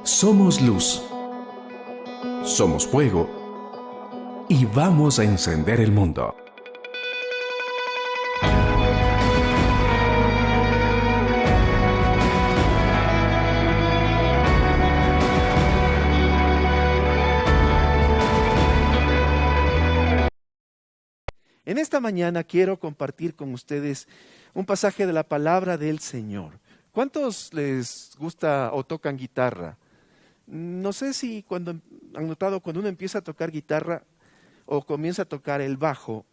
Somos luz, somos fuego y vamos a encender el mundo. En esta mañana quiero compartir con ustedes un pasaje de la palabra del Señor. ¿Cuántos les gusta o tocan guitarra? No sé si han notado cuando uno empieza a tocar guitarra o comienza a tocar el bajo,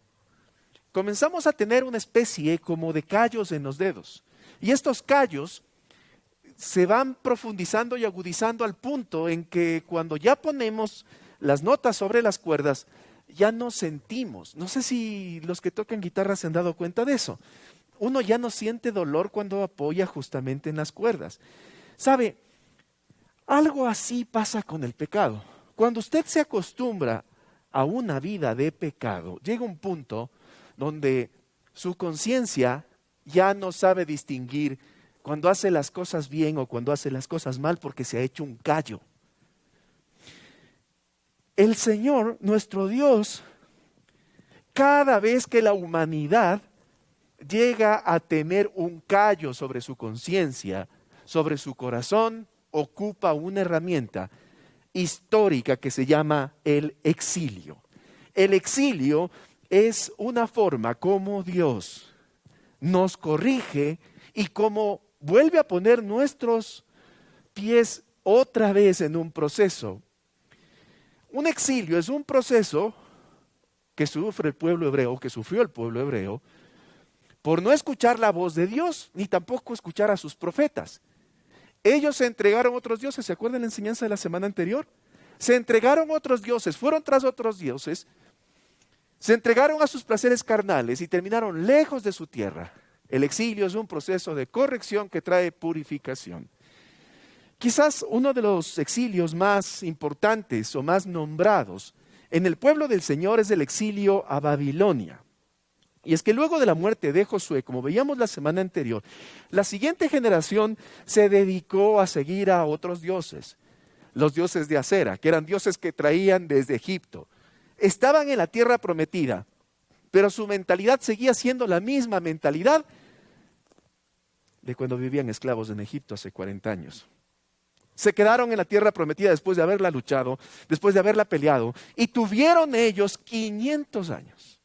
comenzamos a tener una especie como de callos en los dedos. Y estos callos se van profundizando y agudizando al punto en que cuando ya ponemos las notas sobre las cuerdas, ya no sentimos. No sé si los que tocan guitarra se han dado cuenta de eso. Uno ya no siente dolor cuando apoya justamente en las cuerdas. ¿Sabe? Algo así pasa con el pecado. Cuando usted se acostumbra a una vida de pecado, llega un punto donde su conciencia ya no sabe distinguir cuando hace las cosas bien o cuando hace las cosas mal porque se ha hecho un callo. El Señor, nuestro Dios, cada vez que la humanidad llega a tener un callo sobre su conciencia, sobre su corazón, ocupa una herramienta histórica que se llama el exilio. El exilio es una forma como Dios nos corrige y como vuelve a poner nuestros pies otra vez en un proceso. Un exilio es un proceso que sufre el pueblo hebreo, que sufrió el pueblo hebreo, por no escuchar la voz de Dios, ni tampoco escuchar a sus profetas. Ellos se entregaron a otros dioses, ¿se acuerdan la enseñanza de la semana anterior? Se entregaron a otros dioses, fueron tras otros dioses, se entregaron a sus placeres carnales y terminaron lejos de su tierra. El exilio es un proceso de corrección que trae purificación. Quizás uno de los exilios más importantes o más nombrados en el pueblo del Señor es el exilio a Babilonia. Y es que luego de la muerte de Josué, como veíamos la semana anterior, la siguiente generación se dedicó a seguir a otros dioses. Los dioses de Acera, que eran dioses que traían desde Egipto. Estaban en la tierra prometida, pero su mentalidad seguía siendo la misma mentalidad de cuando vivían esclavos en Egipto hace 40 años. Se quedaron en la tierra prometida después de haberla luchado, después de haberla peleado, y tuvieron ellos 500 años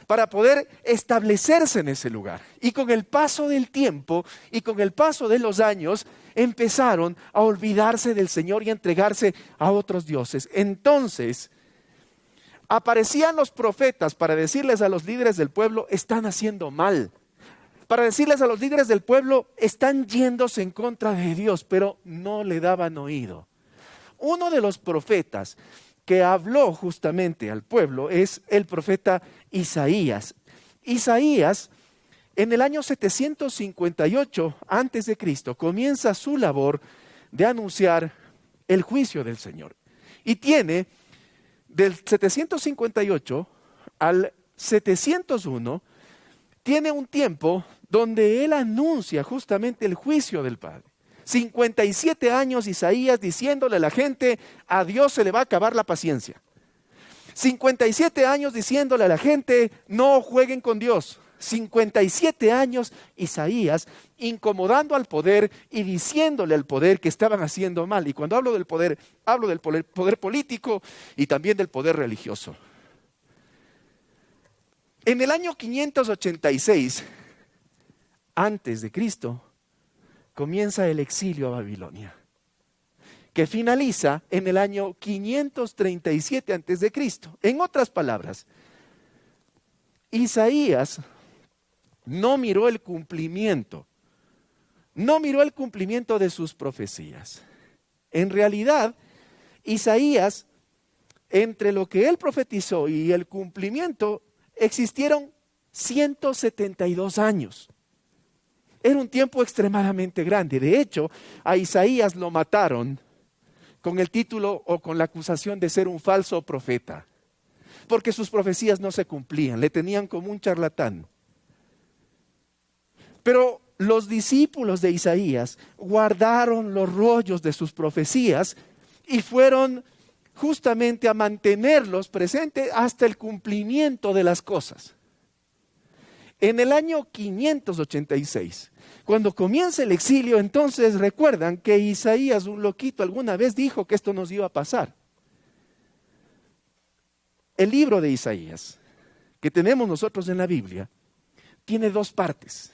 para poder establecerse en ese lugar. Y con el paso del tiempo y con el paso de los años, empezaron a olvidarse del Señor y a entregarse a otros dioses. Entonces, aparecían los profetas para decirles a los líderes del pueblo, están haciendo mal. Para decirles a los líderes del pueblo, están yéndose en contra de Dios, pero no le daban oído. Uno de los profetas que habló justamente al pueblo es el profeta Isaías. Isaías, en el año 758 a.C., comienza su labor de anunciar el juicio del Señor. Y tiene del 758 al 701, tiene un tiempo donde él anuncia justamente el juicio del Padre. 57 años Isaías diciéndole a la gente, a Dios se le va a acabar la paciencia. 57 años diciéndole a la gente, no jueguen con Dios. 57 años Isaías incomodando al poder y diciéndole al poder que estaban haciendo mal. Y cuando hablo del poder político y también del poder religioso. En el año 586 antes de Cristo, comienza el exilio a Babilonia, que finaliza en el año 537 antes de Cristo. En otras palabras, Isaías no miró el cumplimiento de sus profecías. En realidad, Isaías, entre lo que él profetizó y el cumplimiento, existieron 172 años. Era un tiempo extremadamente grande. De hecho, a Isaías lo mataron con el título o con la acusación de ser un falso profeta, porque sus profecías no se cumplían, le tenían como un charlatán. Pero los discípulos de Isaías guardaron los rollos de sus profecías y fueron justamente a mantenerlos presentes hasta el cumplimiento de las cosas. En el año 586, cuando comienza el exilio, entonces recuerdan que Isaías, un loquito, alguna vez dijo que esto nos iba a pasar. El libro de Isaías, que tenemos nosotros en la Biblia, tiene dos partes.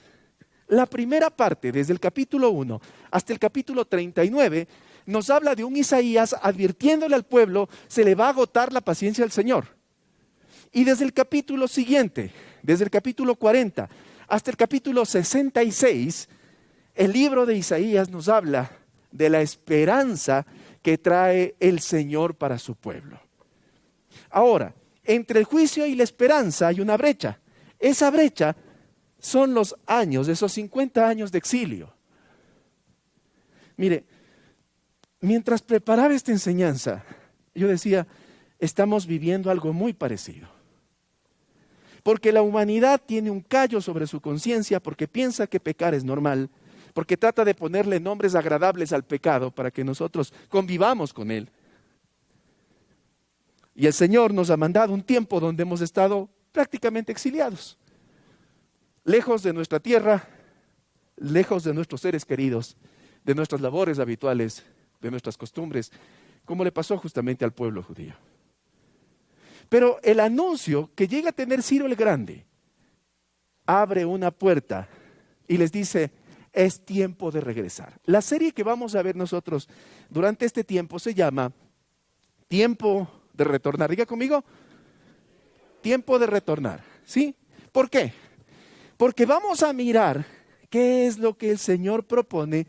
La primera parte, desde el capítulo 1 hasta el capítulo 39, nos habla de un Isaías advirtiéndole al pueblo, se le va a agotar la paciencia del Señor. Y desde el capítulo siguiente, desde el capítulo 40 hasta el capítulo 66, el libro de Isaías nos habla de la esperanza que trae el Señor para su pueblo. Ahora, entre el juicio y la esperanza hay una brecha. Esa brecha son los años, esos 50 años de exilio. Mire, mientras preparaba esta enseñanza, yo decía, estamos viviendo algo muy parecido. Porque la humanidad tiene un callo sobre su conciencia porque piensa que pecar es normal, porque trata de ponerle nombres agradables al pecado para que nosotros convivamos con él. Y el Señor nos ha mandado un tiempo donde hemos estado prácticamente exiliados, lejos de nuestra tierra, lejos de nuestros seres queridos, de nuestras labores habituales, de nuestras costumbres, como le pasó justamente al pueblo judío. Pero el anuncio que llega a tener Ciro el Grande abre una puerta y les dice, es tiempo de regresar. La serie que vamos a ver nosotros durante este tiempo se llama Tiempo de Retornar. Diga conmigo, tiempo de retornar. ¿Sí? ¿Por qué? Porque vamos a mirar qué es lo que el Señor propone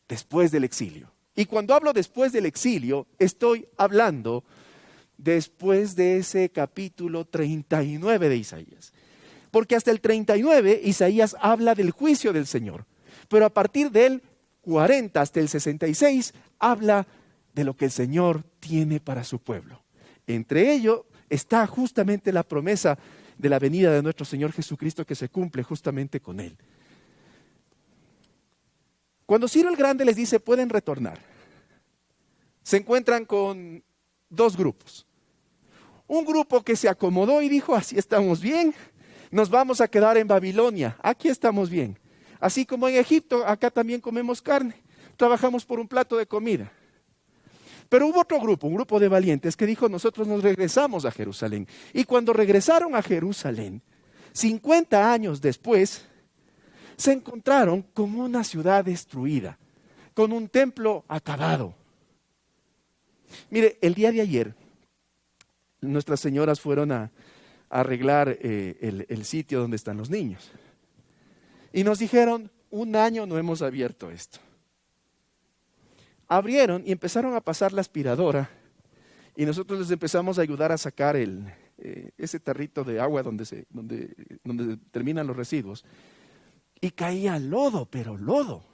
después del exilio. Y cuando hablo después del exilio, estoy hablando después de ese capítulo 39 de Isaías. Porque hasta el 39 Isaías habla del juicio del Señor. Pero a partir del 40 hasta el 66 habla de lo que el Señor tiene para su pueblo. Entre ello está justamente la promesa de la venida de nuestro Señor Jesucristo que se cumple justamente con Él. Cuando Ciro el Grande les dice pueden retornar, se encuentran con dos grupos. Un grupo que se acomodó y dijo, así estamos bien, nos vamos a quedar en Babilonia, aquí estamos bien. Así como en Egipto, acá también comemos carne, trabajamos por un plato de comida. Pero hubo otro grupo, un grupo de valientes que dijo, nosotros nos regresamos a Jerusalén. Y cuando regresaron a Jerusalén, 50 años después, se encontraron con una ciudad destruida, con un templo acabado. Mire, el día de ayer, nuestras señoras fueron a arreglar el sitio donde están los niños. Y nos dijeron, 1 año no hemos abierto esto. Abrieron y empezaron a pasar la aspiradora y nosotros les empezamos a ayudar a sacar ese tarrito de agua donde terminan los residuos. Y caía lodo, pero lodo.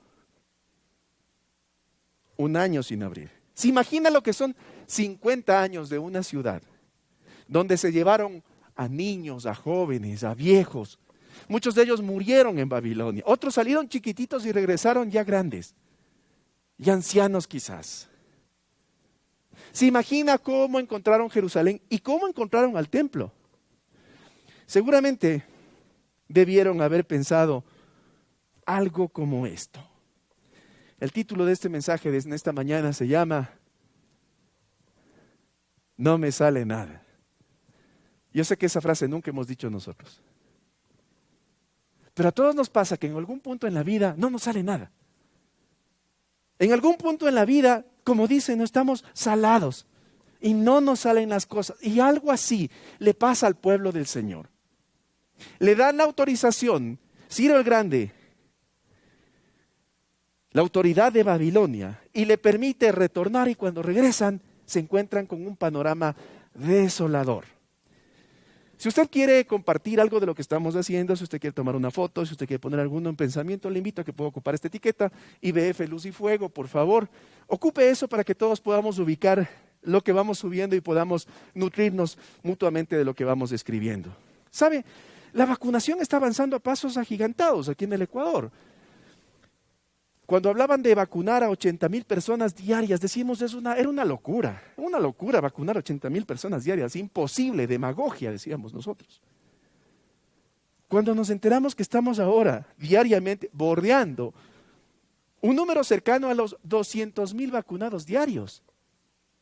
1 año sin abrir. ¿Se imagina lo que son 50 años de una ciudad donde se llevaron a niños, a jóvenes, a viejos? Muchos de ellos murieron en Babilonia. Otros salieron chiquititos y regresaron ya grandes y ancianos quizás. ¿Se imagina cómo encontraron Jerusalén y cómo encontraron al templo? Seguramente debieron haber pensado algo como esto. El título de este mensaje de esta mañana se llama No me sale nada. Yo sé que esa frase nunca hemos dicho nosotros. Pero a todos nos pasa que en algún punto en la vida no nos sale nada. En algún punto en la vida, como dicen, no estamos salados y no nos salen las cosas. Y algo así le pasa al pueblo del Señor. Le dan la autorización, Ciro el Grande, la autoridad de Babilonia, y le permite retornar, y cuando regresan se encuentran con un panorama desolador. Si usted quiere compartir algo de lo que estamos haciendo, si usted quiere tomar una foto, si usted quiere poner alguno en pensamiento, le invito a que pueda ocupar esta etiqueta, IBF Luz y Fuego, por favor. Ocupe eso para que todos podamos ubicar lo que vamos subiendo y podamos nutrirnos mutuamente de lo que vamos escribiendo. ¿Sabe? La vacunación está avanzando a pasos agigantados aquí en el Ecuador. Cuando hablaban de vacunar a 80,000 personas diarias, decimos, era una locura vacunar a 80,000 personas diarias, imposible, demagogia, decíamos nosotros. Cuando nos enteramos que estamos ahora diariamente bordeando un número cercano a los 200,000 vacunados diarios,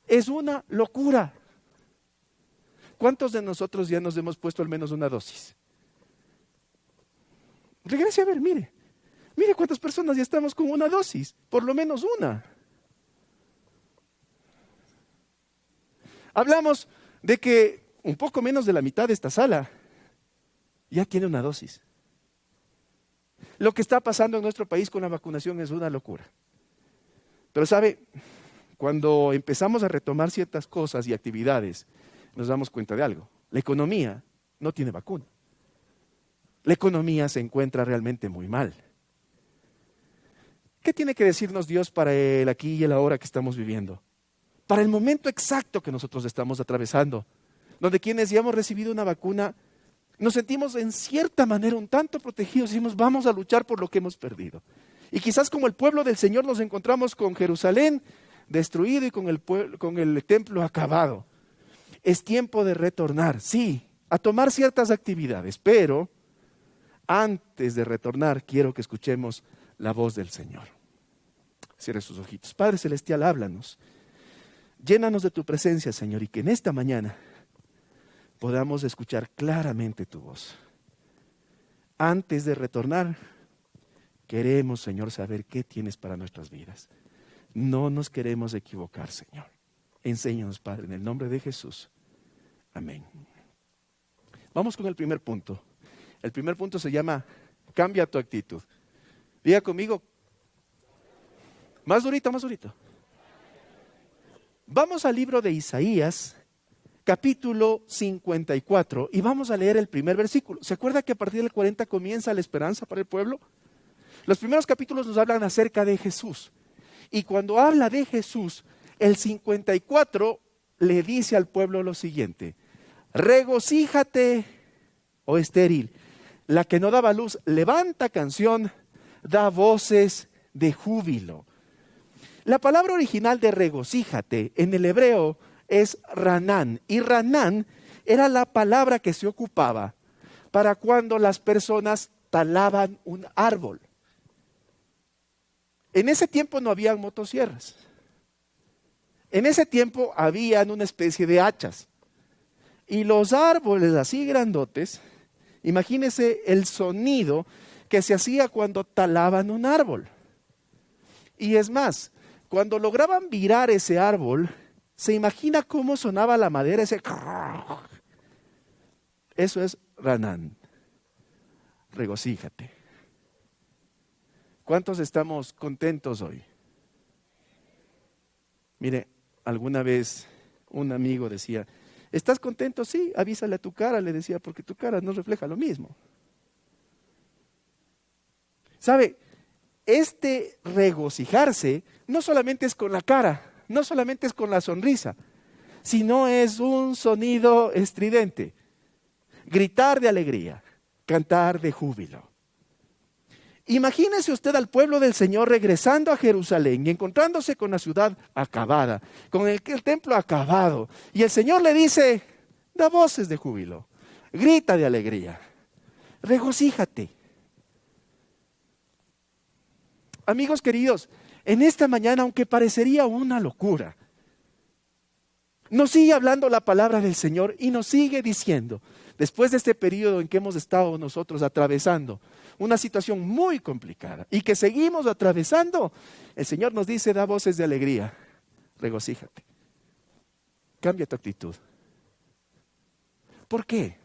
es una locura. ¿Cuántos de nosotros ya nos hemos puesto al menos una dosis? Regrese a ver, mire cuántas personas ya estamos con una dosis, por lo menos una. Hablamos de que un poco menos de la mitad de esta sala ya tiene una dosis. Lo que está pasando en nuestro país con la vacunación es una locura. Pero sabe, cuando empezamos a retomar ciertas cosas y actividades, nos damos cuenta de algo. La economía no tiene vacuna. La economía se encuentra realmente muy mal. ¿Qué tiene que decirnos Dios para el aquí y el ahora que estamos viviendo? Para el momento exacto que nosotros estamos atravesando, donde quienes ya hemos recibido una vacuna, nos sentimos en cierta manera un tanto protegidos, decimos vamos a luchar por lo que hemos perdido. Y quizás como el pueblo del Señor nos encontramos con Jerusalén destruido y con el templo acabado. Es tiempo de retornar, sí, a tomar ciertas actividades, pero antes de retornar quiero que escuchemos la voz del Señor. Cierre sus ojitos. Padre Celestial, háblanos. Llénanos de tu presencia, Señor, y que en esta mañana podamos escuchar claramente tu voz. Antes de retornar, queremos, Señor, saber qué tienes para nuestras vidas. No nos queremos equivocar, Señor. Enséñanos, Padre, en el nombre de Jesús. Amén. Vamos con el primer punto. El primer punto se llama cambia tu actitud. Diga conmigo. Más durito, más durito. Vamos al libro de Isaías, capítulo 54, y vamos a leer el primer versículo. ¿Se acuerda que a partir del 40 comienza la esperanza para el pueblo? Los primeros capítulos nos hablan acerca de Jesús. Y cuando habla de Jesús, el 54 le dice al pueblo lo siguiente: regocíjate, oh estéril, la que no daba luz, levanta canción, da voces de júbilo. La palabra original de regocíjate en el hebreo es ranán, y ranán era la palabra que se ocupaba para cuando las personas talaban un árbol. En ese tiempo no habían motosierras. En ese tiempo habían una especie de hachas. Y los árboles así grandotes, imagínense el sonido que se hacía cuando talaban un árbol. Y es más, cuando lograban virar ese árbol, se imagina cómo sonaba la madera, ese... Eso es ranán. Regocíjate. ¿Cuántos estamos contentos hoy? Mire, alguna vez un amigo decía, ¿estás contento? Sí, avísale a tu cara, le decía, porque tu cara no refleja lo mismo. ¿Sabe? Este regocijarse no solamente es con la cara, no solamente es con la sonrisa, sino es un sonido estridente. Gritar de alegría, cantar de júbilo. Imagínese usted al pueblo del Señor regresando a Jerusalén y encontrándose con la ciudad acabada, con el templo acabado. Y el Señor le dice, da voces de júbilo, grita de alegría, regocíjate. Amigos queridos, en esta mañana, aunque parecería una locura, nos sigue hablando la palabra del Señor y nos sigue diciendo, después de este periodo en que hemos estado nosotros atravesando una situación muy complicada y que seguimos atravesando, el Señor nos dice, da voces de alegría, regocíjate, cambia tu actitud. ¿Por qué?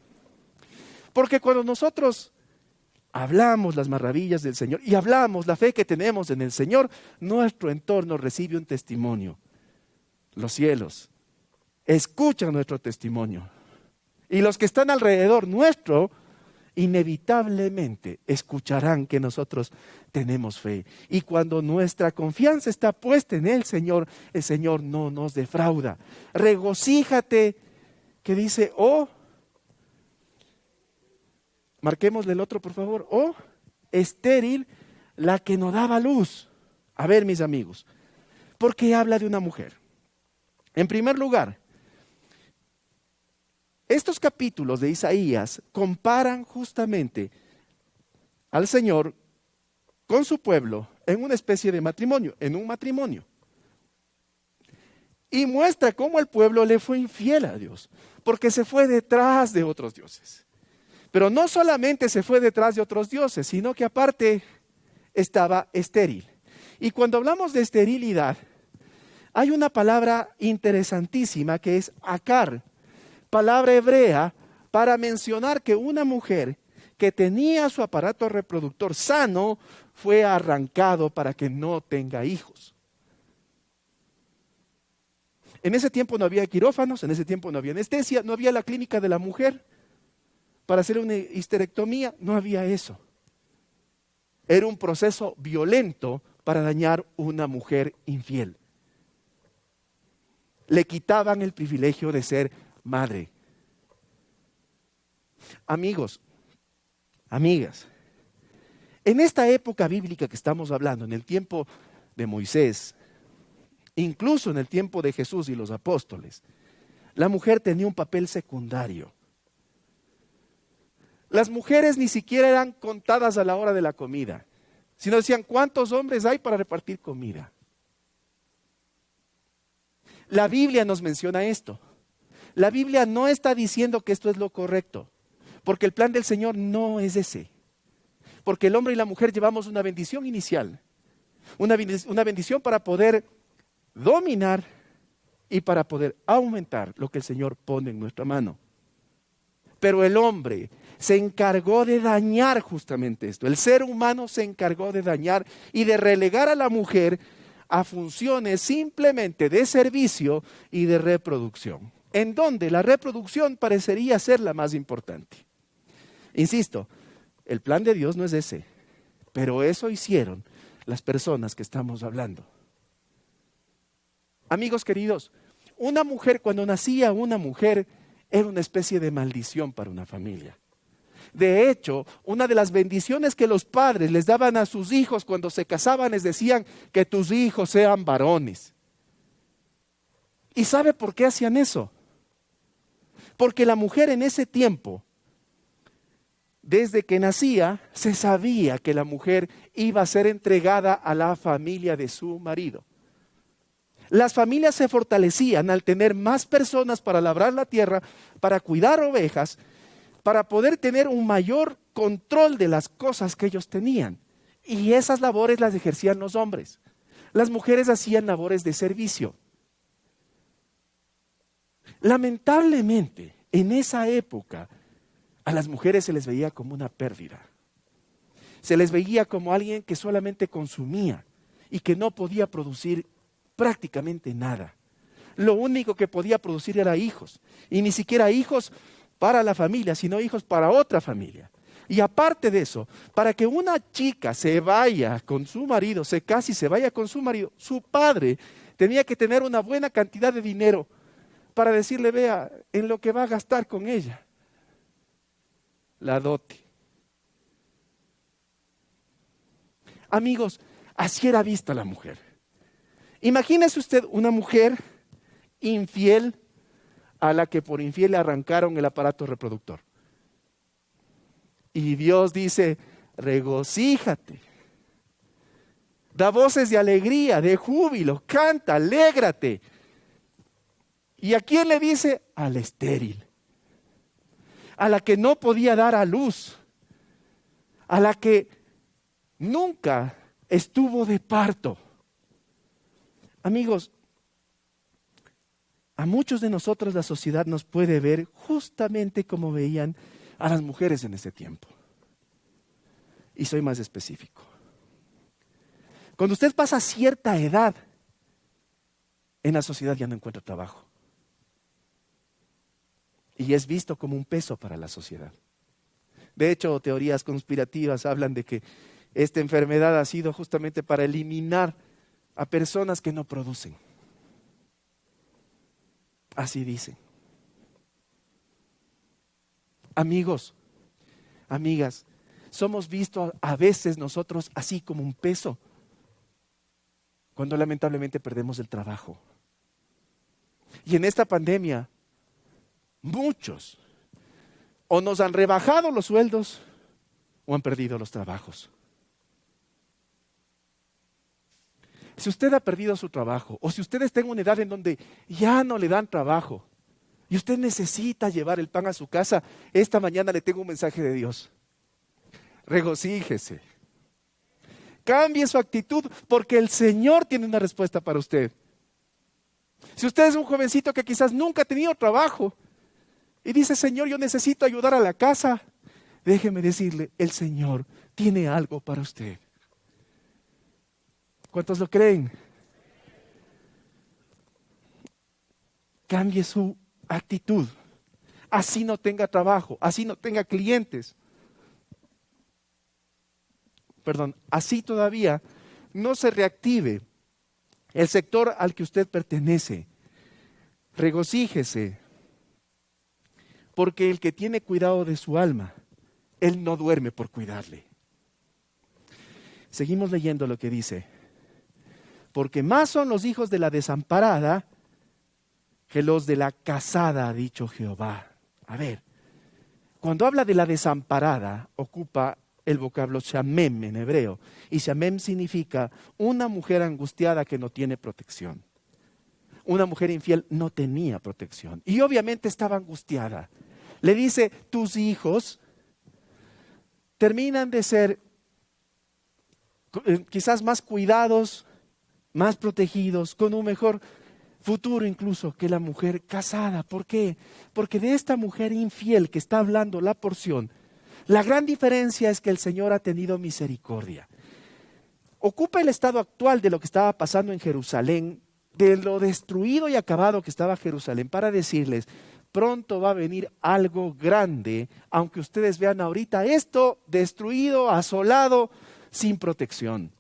Porque cuando nosotros hablamos las maravillas del Señor y hablamos la fe que tenemos en el Señor, nuestro entorno recibe un testimonio. Los cielos escuchan nuestro testimonio. Y los que están alrededor nuestro, inevitablemente escucharán que nosotros tenemos fe. Y cuando nuestra confianza está puesta en el Señor no nos defrauda. Regocíjate, que dice, marquémosle el otro por favor, estéril, la que no daba luz. A ver, mis amigos, ¿por qué habla de una mujer? En primer lugar, estos capítulos de Isaías comparan justamente al Señor con su pueblo en una especie de matrimonio, en un matrimonio. Y muestra cómo el pueblo le fue infiel a Dios, porque se fue detrás de otros dioses. Pero no solamente se fue detrás de otros dioses, sino que aparte estaba estéril. Y cuando hablamos de esterilidad, hay una palabra interesantísima que es akar, palabra hebrea para mencionar que una mujer que tenía su aparato reproductor sano fue arrancado para que no tenga hijos. En ese tiempo no había quirófanos, en ese tiempo no había anestesia, no había la clínica de la mujer para hacer una histerectomía, no había eso. Era un proceso violento para dañar una mujer infiel. Le quitaban el privilegio de ser madre. Amigos, amigas, en esta época bíblica que estamos hablando, en el tiempo de Moisés, incluso en el tiempo de Jesús y los apóstoles, la mujer tenía un papel secundario. Las mujeres ni siquiera eran contadas a la hora de la comida, sino decían, ¿cuántos hombres hay para repartir comida? La Biblia nos menciona esto. La Biblia no está diciendo que esto es lo correcto, porque el plan del Señor no es ese. Porque el hombre y la mujer llevamos una bendición inicial, una bendición para poder dominar y para poder aumentar lo que el Señor pone en nuestra mano. Pero el hombre se encargó de dañar justamente esto. El ser humano se encargó de dañar y de relegar a la mujer a funciones simplemente de servicio y de reproducción, en donde la reproducción parecería ser la más importante. Insisto, el plan de Dios no es ese, pero eso hicieron las personas que estamos hablando. Amigos queridos, una mujer, cuando nacía una mujer, era una especie de maldición para una familia. De hecho, una de las bendiciones que los padres les daban a sus hijos cuando se casaban, les decían que tus hijos sean varones. ¿Y sabe por qué hacían eso? Porque la mujer en ese tiempo, desde que nacía, se sabía que la mujer iba a ser entregada a la familia de su marido. Las familias se fortalecían al tener más personas para labrar la tierra, para cuidar ovejas, para poder tener un mayor control de las cosas que ellos tenían. Y esas labores las ejercían los hombres. Las mujeres hacían labores de servicio. Lamentablemente, en esa época, a las mujeres se les veía como una pérdida. Se les veía como alguien que solamente consumía y que no podía producir prácticamente nada. Lo único que podía producir era hijos. Y ni siquiera hijos para la familia, sino hijos para otra familia. Y aparte de eso, para que una chica se vaya con su marido, se case y se vaya con su marido, su padre tenía que tener una buena cantidad de dinero para decirle, vea, en lo que va a gastar con ella. La dote. Amigos, así era vista la mujer. Imagínese usted una mujer infiel a la que por infiel le arrancaron el aparato reproductor. Y Dios dice, regocíjate, da voces de alegría, de júbilo, canta, alégrate. ¿Y a quién le dice? Al estéril, a la que no podía dar a luz, a la que nunca estuvo de parto. Amigos, a muchos de nosotros la sociedad nos puede ver justamente como veían a las mujeres en ese tiempo. Y soy más específico. Cuando usted pasa cierta edad, en la sociedad ya no encuentra trabajo. Y es visto como un peso para la sociedad. De hecho, teorías conspirativas hablan de que esta enfermedad ha sido justamente para eliminar a personas que no producen. Así dicen. Amigos, amigas, somos vistos a veces nosotros así como un peso. cuando lamentablemente perdemos el trabajo. Y en esta pandemia, muchos o nos han rebajado los sueldos o han perdido los trabajos. Si usted ha perdido su trabajo o si usted está en una edad en donde ya no le dan trabajo y usted necesita llevar el pan a su casa, esta mañana le tengo un mensaje de Dios. Regocíjese. Cambie su actitud porque el Señor tiene una respuesta para usted. Si usted es un jovencito que quizás nunca ha tenido trabajo y dice, Señor, yo necesito ayudar a la casa, déjeme decirle, el Señor tiene algo para usted. ¿Cuántos lo creen? Cambie su actitud. Así no tenga trabajo, así no tenga clientes. Así todavía no se reactive el sector al que usted pertenece. Regocíjese, porque el que tiene cuidado de su alma, él no duerme por cuidarle. Seguimos leyendo lo que dice. Porque más son los hijos de la desamparada que los de la casada, ha dicho Jehová. A ver, cuando habla de la desamparada, ocupa el vocablo shamem en hebreo. Y shamem significa una mujer angustiada que no tiene protección. Una mujer infiel no tenía protección. Y obviamente estaba angustiada. Le dice, tus hijos terminan de ser quizás más cuidados, más protegidos, con un mejor futuro incluso que la mujer casada. ¿Por qué? Porque de esta mujer infiel que está hablando la porción, la gran diferencia es que el Señor ha tenido misericordia. Ocupa el estado actual de lo que estaba pasando en Jerusalén, de lo destruido y acabado que estaba Jerusalén, para decirles, pronto va a venir algo grande, aunque ustedes vean ahorita esto destruido, asolado, sin protección.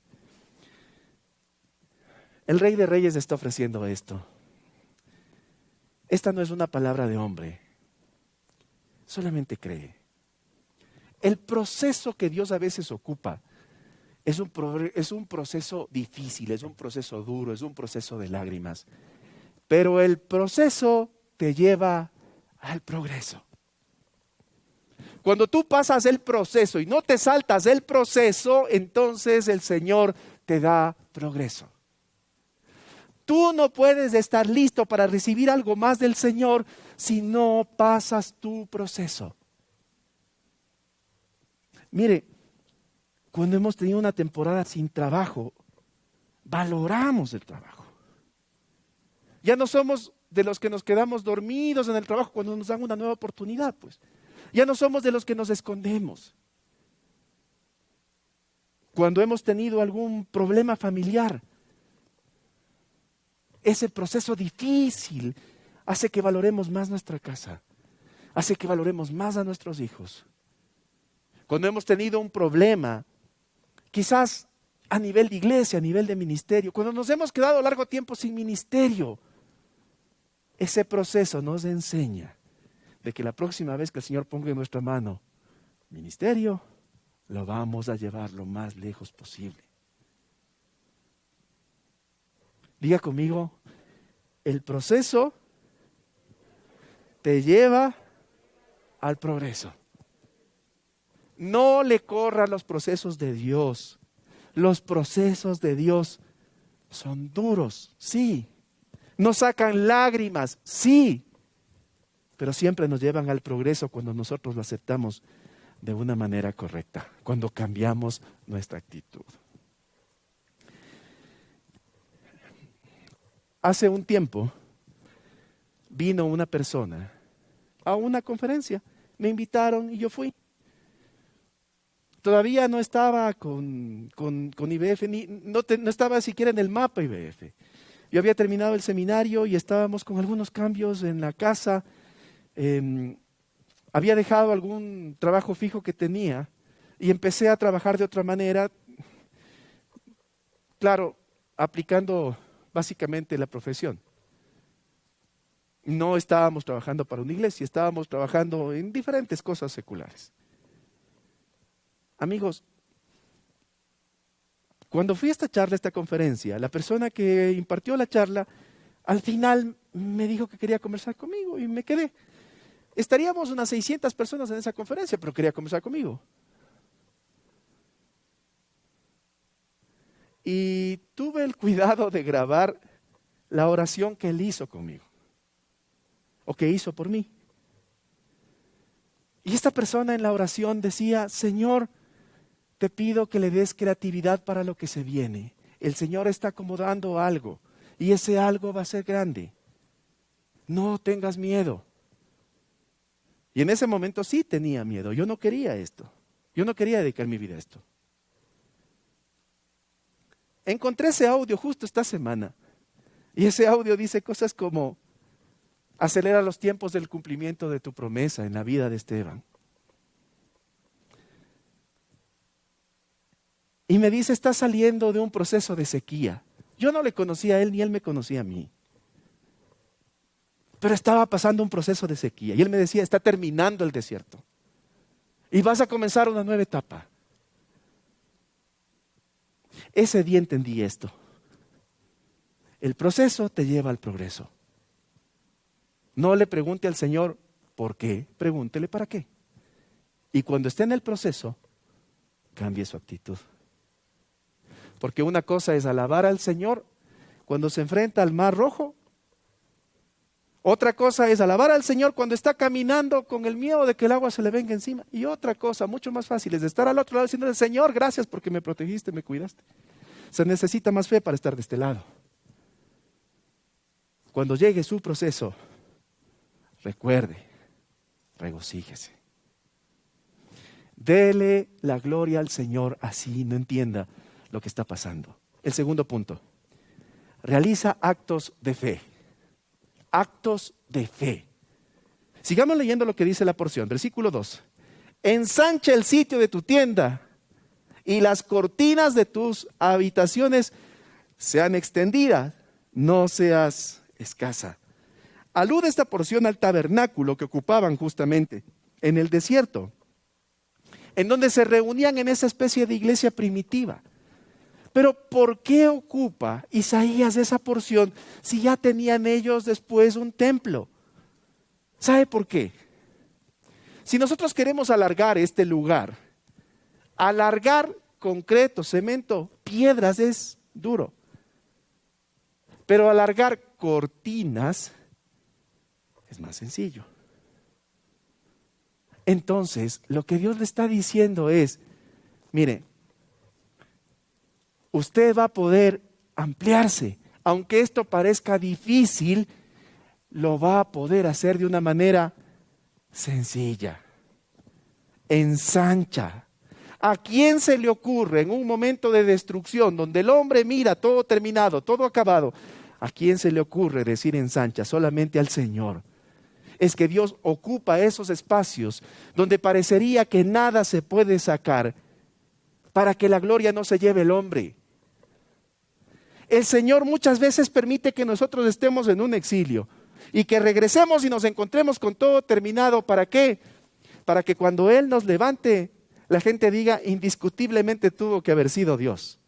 El Rey de Reyes está ofreciendo esto. Esta no es una palabra de hombre. Solamente cree. El proceso que Dios a veces ocupa es un proceso difícil, es un proceso duro, es un proceso de lágrimas. Pero el proceso te lleva al progreso. Cuando tú pasas el proceso y no te saltas del proceso, entonces el Señor te da progreso. Tú no puedes estar listo para recibir algo más del Señor si no pasas tu proceso. Mire, cuando hemos tenido una temporada sin trabajo, valoramos el trabajo. Ya no somos de los que nos quedamos dormidos en el trabajo cuando nos dan una nueva oportunidad, pues. Ya no somos de los que nos escondemos. Cuando hemos tenido algún problema familiar, ese proceso difícil hace que valoremos más nuestra casa, hace que valoremos más a nuestros hijos. Cuando hemos tenido un problema, quizás a nivel de iglesia, a nivel de ministerio, cuando nos hemos quedado largo tiempo sin ministerio, ese proceso nos enseña de que la próxima vez que el Señor ponga en nuestra mano ministerio, lo vamos a llevar lo más lejos posible. Diga conmigo, el proceso te lleva al progreso. No le corran los procesos de Dios. Los procesos de Dios son duros, sí. Nos sacan lágrimas, sí. Pero siempre nos llevan al progreso cuando nosotros lo aceptamos de una manera correcta, cuando cambiamos nuestra actitud. Hace un tiempo vino una persona a una conferencia. Me invitaron y yo fui. Todavía no estaba con IBF, no estaba siquiera en el mapa IBF. Yo había terminado el seminario y estábamos con algunos cambios en la casa. Había dejado algún trabajo fijo que tenía y empecé a trabajar de otra manera. Claro, aplicando básicamente la profesión. No estábamos trabajando para una iglesia, estábamos trabajando en diferentes cosas seculares. Amigos, Cuando fui a esta charla, a esta conferencia, la persona que impartió la charla, al final me dijo que quería conversar conmigo y me quedé. Estaríamos unas 600 personas en esa conferencia, pero quería conversar conmigo. Y tuve el cuidado de grabar la oración que él hizo conmigo, o que hizo por mí. Y esta persona en la oración decía: Señor, te pido que le des creatividad para lo que se viene. El Señor está acomodando algo, y ese algo va a ser grande. No tengas miedo. Y en ese momento sí tenía miedo. Yo no quería esto. Yo no quería dedicar mi vida a esto. Encontré ese audio justo esta semana. Y ese audio dice cosas como: acelera los tiempos del cumplimiento de tu promesa en la vida de Esteban. Y me dice: está saliendo de un proceso de sequía. Yo no le conocía a él, ni él me conocía a mí. Pero estaba pasando un proceso de sequía. Y él me decía: está terminando el desierto. Y vas a comenzar una nueva etapa. Ese día entendí esto. El proceso te lleva al progreso. No le pregunte al Señor por qué, pregúntele para qué. Y cuando esté en el proceso, cambie su actitud. Porque una cosa es alabar al Señor cuando se enfrenta al mar rojo. Otra cosa es alabar al Señor cuando está caminando con el miedo de que el agua se le venga encima. Y otra cosa, mucho más fácil, es de estar al otro lado diciendo: Señor, gracias porque me protegiste, me cuidaste. Se necesita más fe para estar de este lado. Cuando llegue su proceso, recuerde, regocíjese. Dele la gloria al Señor, así no entienda lo que está pasando. El segundo punto: realiza actos de fe. Actos de fe. Sigamos leyendo lo que dice la porción. Versículo 2. Ensancha el sitio de tu tienda y las cortinas de tus habitaciones sean extendidas, no seas escasa. Alude esta porción al tabernáculo que ocupaban justamente en el desierto, en donde se reunían en esa especie de iglesia primitiva. Pero ¿por qué ocupa Isaías esa porción si ya tenían ellos después un templo? ¿Sabe por qué? Si nosotros queremos alargar este lugar, alargar concreto, cemento, piedras es duro. Pero alargar cortinas es más sencillo. Entonces, lo que Dios le está diciendo es: mire, usted va a poder ampliarse. Aunque esto parezca difícil, lo va a poder hacer de una manera sencilla. Ensancha. ¿A quién se le ocurre en un momento de destrucción donde el hombre mira todo terminado, todo acabado? ¿A quién se le ocurre decir ensancha? Solamente al Señor. Es que Dios ocupa esos espacios donde parecería que nada se puede sacar para que la gloria no se lleve el hombre. El Señor muchas veces permite que nosotros estemos en un exilio y que regresemos y nos encontremos con todo terminado. ¿Para qué? Para que cuando Él nos levante, la gente diga: indiscutiblemente tuvo que haber sido Dios,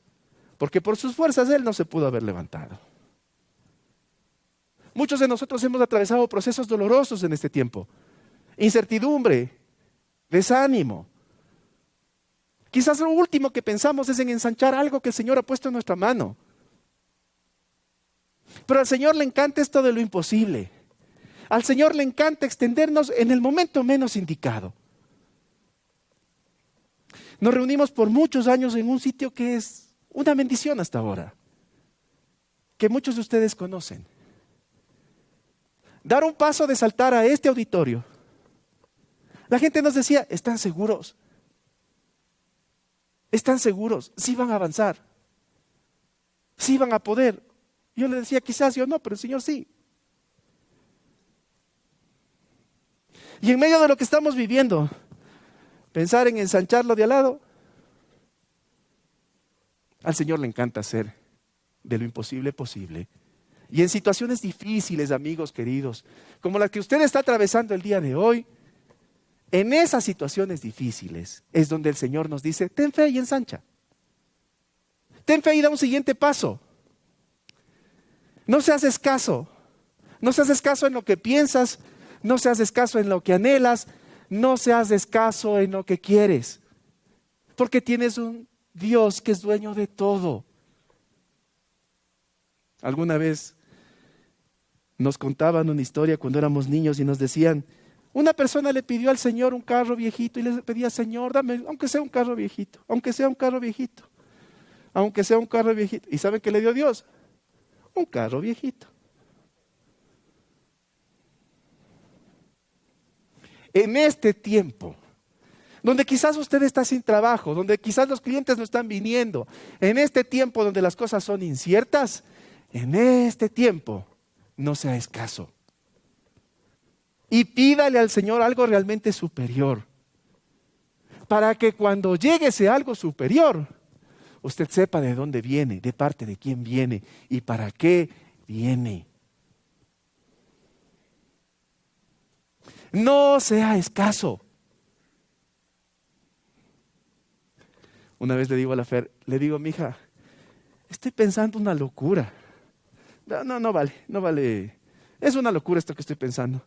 porque por sus fuerzas Él no se pudo haber levantado. Muchos de nosotros hemos atravesado procesos dolorosos en este tiempo. Incertidumbre, desánimo. Quizás lo último que pensamos es en ensanchar algo que el Señor ha puesto en nuestra mano. Pero al Señor le encanta esto de lo imposible. Al Señor le encanta extendernos en el momento menos indicado. Nos reunimos por muchos años en un sitio que es una bendición hasta ahora, que muchos de ustedes conocen. Dar un paso de saltar a este auditorio. La gente nos decía: ¿están seguros? ¿Están seguros? Sí van a avanzar. Sí van a poder. Yo le decía: quizás yo no, pero el Señor sí. Y en medio de lo que estamos viviendo, pensar en ensancharlo de al lado, al Señor le encanta hacer de lo imposible posible. Y en situaciones difíciles, amigos queridos, como la que usted está atravesando el día de hoy, en esas situaciones difíciles es donde el Señor nos dice: ten fe y ensancha. Ten fe y da un siguiente paso. No seas escaso. No seas escaso en lo que piensas. No seas escaso en lo que anhelas. No seas escaso en lo que quieres. Porque tienes un Dios que es dueño de todo. Alguna vez nos contaban una historia cuando éramos niños y nos decían, una persona le pidió al Señor un carro viejito y le pedía, Señor, dame, aunque sea un carro viejito, aunque sea un carro viejito, aunque sea un carro viejito. ¿Y saben qué le dio Dios? Un carro viejito. En este tiempo, donde quizás usted está sin trabajo, donde quizás los clientes no están viniendo, en este tiempo donde las cosas son inciertas, en este tiempo no sea escaso. Y pídale al Señor algo realmente superior, para que cuando llegue ese algo superior, usted sepa de dónde viene, de parte de quién viene y para qué viene. No sea escaso. Una vez le digo a la Fer, le digo, mija, estoy pensando una locura. No vale. Es una locura esto que estoy pensando.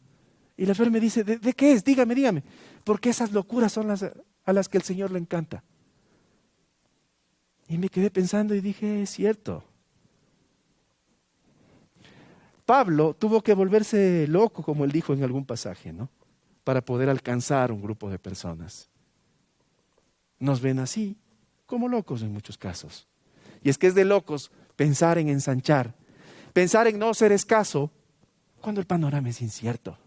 Y la Fer me dice, ¿de qué es? Dígame. Porque esas locuras son las a las que el Señor le encanta. Y me quedé pensando y dije, es cierto. Pablo tuvo que volverse loco, como él dijo en algún pasaje, ¿no? Para poder alcanzar un grupo de personas. Nos ven así, como locos en muchos casos. Y es que es de locos pensar en ensanchar, pensar en no ser escaso, cuando el panorama es incierto.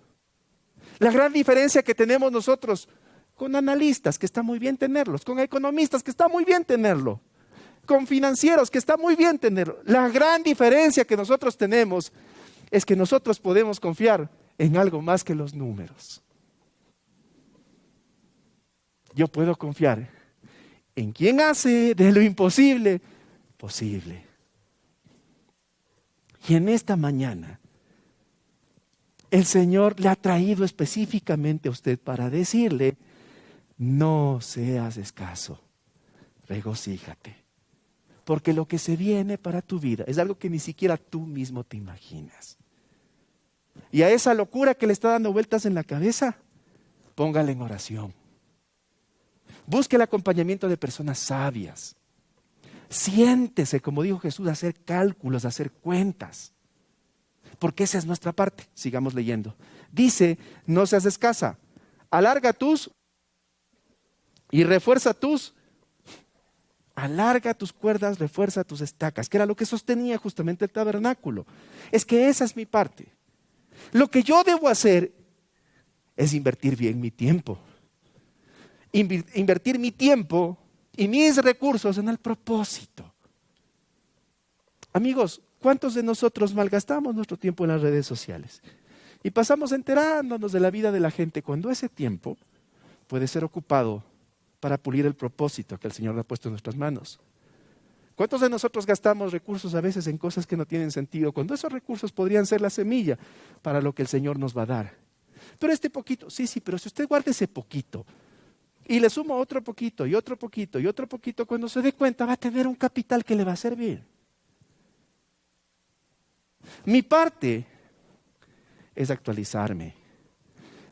La gran diferencia que tenemos nosotros con analistas, que está muy bien tenerlos, con economistas, que está muy bien tenerlo, con financieros, que está muy bien tenerlo. La gran diferencia que nosotros tenemos es que nosotros podemos confiar en algo más que los números. Yo puedo confiar en quien hace de lo imposible posible. Y en esta mañana, el Señor le ha traído específicamente a usted para decirle, no seas escaso, regocíjate. Porque lo que se viene para tu vida es algo que ni siquiera tú mismo te imaginas. Y a esa locura que le está dando vueltas en la cabeza, póngale en oración. Busque el acompañamiento de personas sabias. Siéntese, como dijo Jesús, a hacer cálculos, a hacer cuentas. Porque esa es nuestra parte. Sigamos leyendo. Dice, no seas escasa. Alarga tus y refuerza tus. Alarga tus cuerdas, refuerza tus estacas, que era lo que sostenía justamente el tabernáculo. Es que esa es mi parte. Lo que yo debo hacer es invertir bien mi tiempo. Invertir mi tiempo y mis recursos en el propósito. Amigos, ¿cuántos de nosotros malgastamos nuestro tiempo en las redes sociales? Y pasamos enterándonos de la vida de la gente cuando ese tiempo puede ser ocupado para pulir el propósito que el Señor le ha puesto en nuestras manos. ¿Cuántos de nosotros gastamos recursos a veces en cosas que no tienen sentido, cuando esos recursos podrían ser la semilla para lo que el Señor nos va a dar? Pero este poquito, sí, pero si usted guarda ese poquito y le suma otro poquito y otro poquito y otro poquito, cuando se dé cuenta va a tener un capital que le va a servir. Mi parte es actualizarme.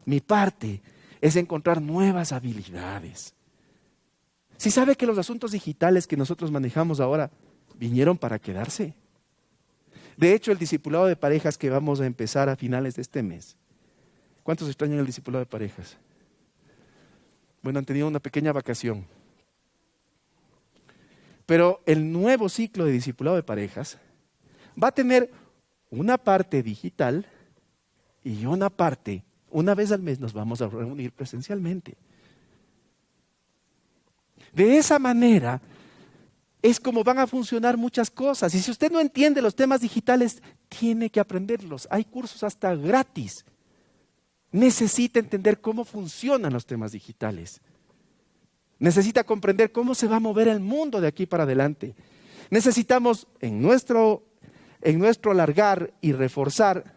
Mi parte es encontrar nuevas habilidades. Si sabe que los asuntos digitales que nosotros manejamos ahora vinieron para quedarse. De hecho, el discipulado de parejas que vamos a empezar a finales de este mes. ¿Cuántos extrañan el discipulado de parejas? Bueno, han tenido una pequeña vacación. Pero el nuevo ciclo de discipulado de parejas va a tener una parte digital y una parte, una vez al mes nos vamos a reunir presencialmente. De esa manera es como van a funcionar muchas cosas. Y si usted no entiende los temas digitales, tiene que aprenderlos. Hay cursos hasta gratis. Necesita entender cómo funcionan los temas digitales. Necesita comprender cómo se va a mover el mundo de aquí para adelante. Necesitamos en nuestro alargar y reforzar,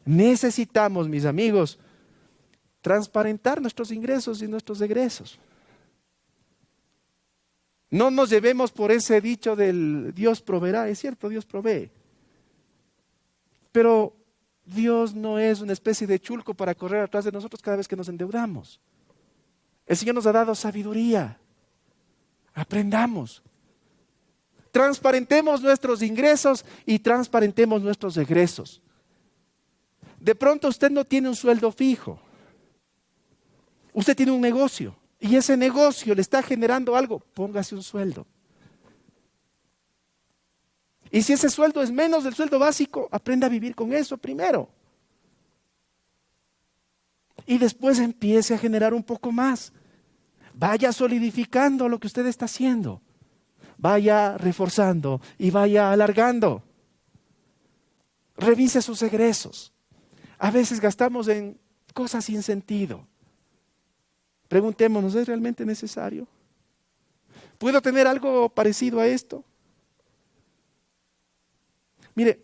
necesitamos, mis amigos, transparentar nuestros ingresos y nuestros egresos. No nos llevemos por ese dicho del Dios proveerá. Es cierto, Dios provee. Pero Dios no es una especie de chulco para correr atrás de nosotros cada vez que nos endeudamos. El Señor nos ha dado sabiduría. Aprendamos. Transparentemos nuestros ingresos y transparentemos nuestros egresos. De pronto usted no tiene un sueldo fijo. Usted tiene un negocio y ese negocio le está generando algo. Póngase un sueldo. Y si ese sueldo es menos del sueldo básico, aprenda a vivir con eso primero. Y después empiece a generar un poco más. Vaya solidificando lo que usted está haciendo. Vaya reforzando y vaya alargando. Revise sus egresos. A veces gastamos en cosas sin sentido. Preguntémonos, ¿es realmente necesario? ¿Puedo tener algo parecido a esto? Mire,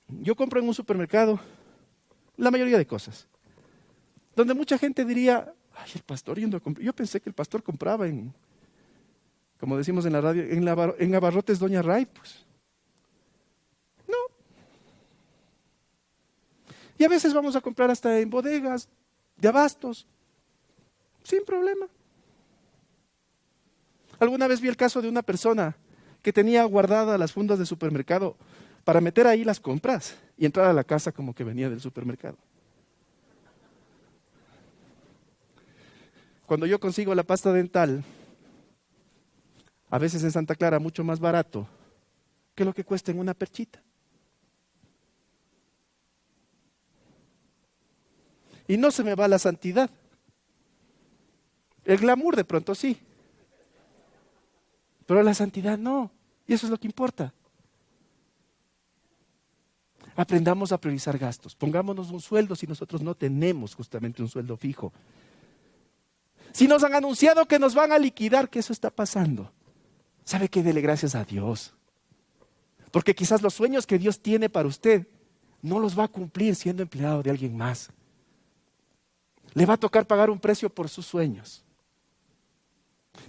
yo compro en un supermercado la mayoría de cosas. Donde mucha gente diría, ay, el pastor yendo a comprar. Yo pensé que el pastor compraba en, como decimos en la radio, en Abarrotes Doña Ray, pues. No. Y a veces vamos a comprar hasta en bodegas de abastos, sin problema. Alguna vez vi el caso de una persona que tenía guardadas las fundas de supermercado para meter ahí las compras y entrar a la casa como que venía del supermercado. Cuando yo consigo la pasta dental, a veces en Santa Clara mucho más barato que lo que cuesta en una perchita. Y no se me va la santidad. El glamour de pronto sí, pero la santidad no. Y eso es lo que importa. Aprendamos a priorizar gastos. Pongámonos un sueldo si nosotros no tenemos justamente un sueldo fijo. Si nos han anunciado que nos van a liquidar, que eso está pasando, ¿sabe qué? Dele gracias a Dios. Porque quizás los sueños que Dios tiene para usted no los va a cumplir siendo empleado de alguien más. Le va a tocar pagar un precio por sus sueños.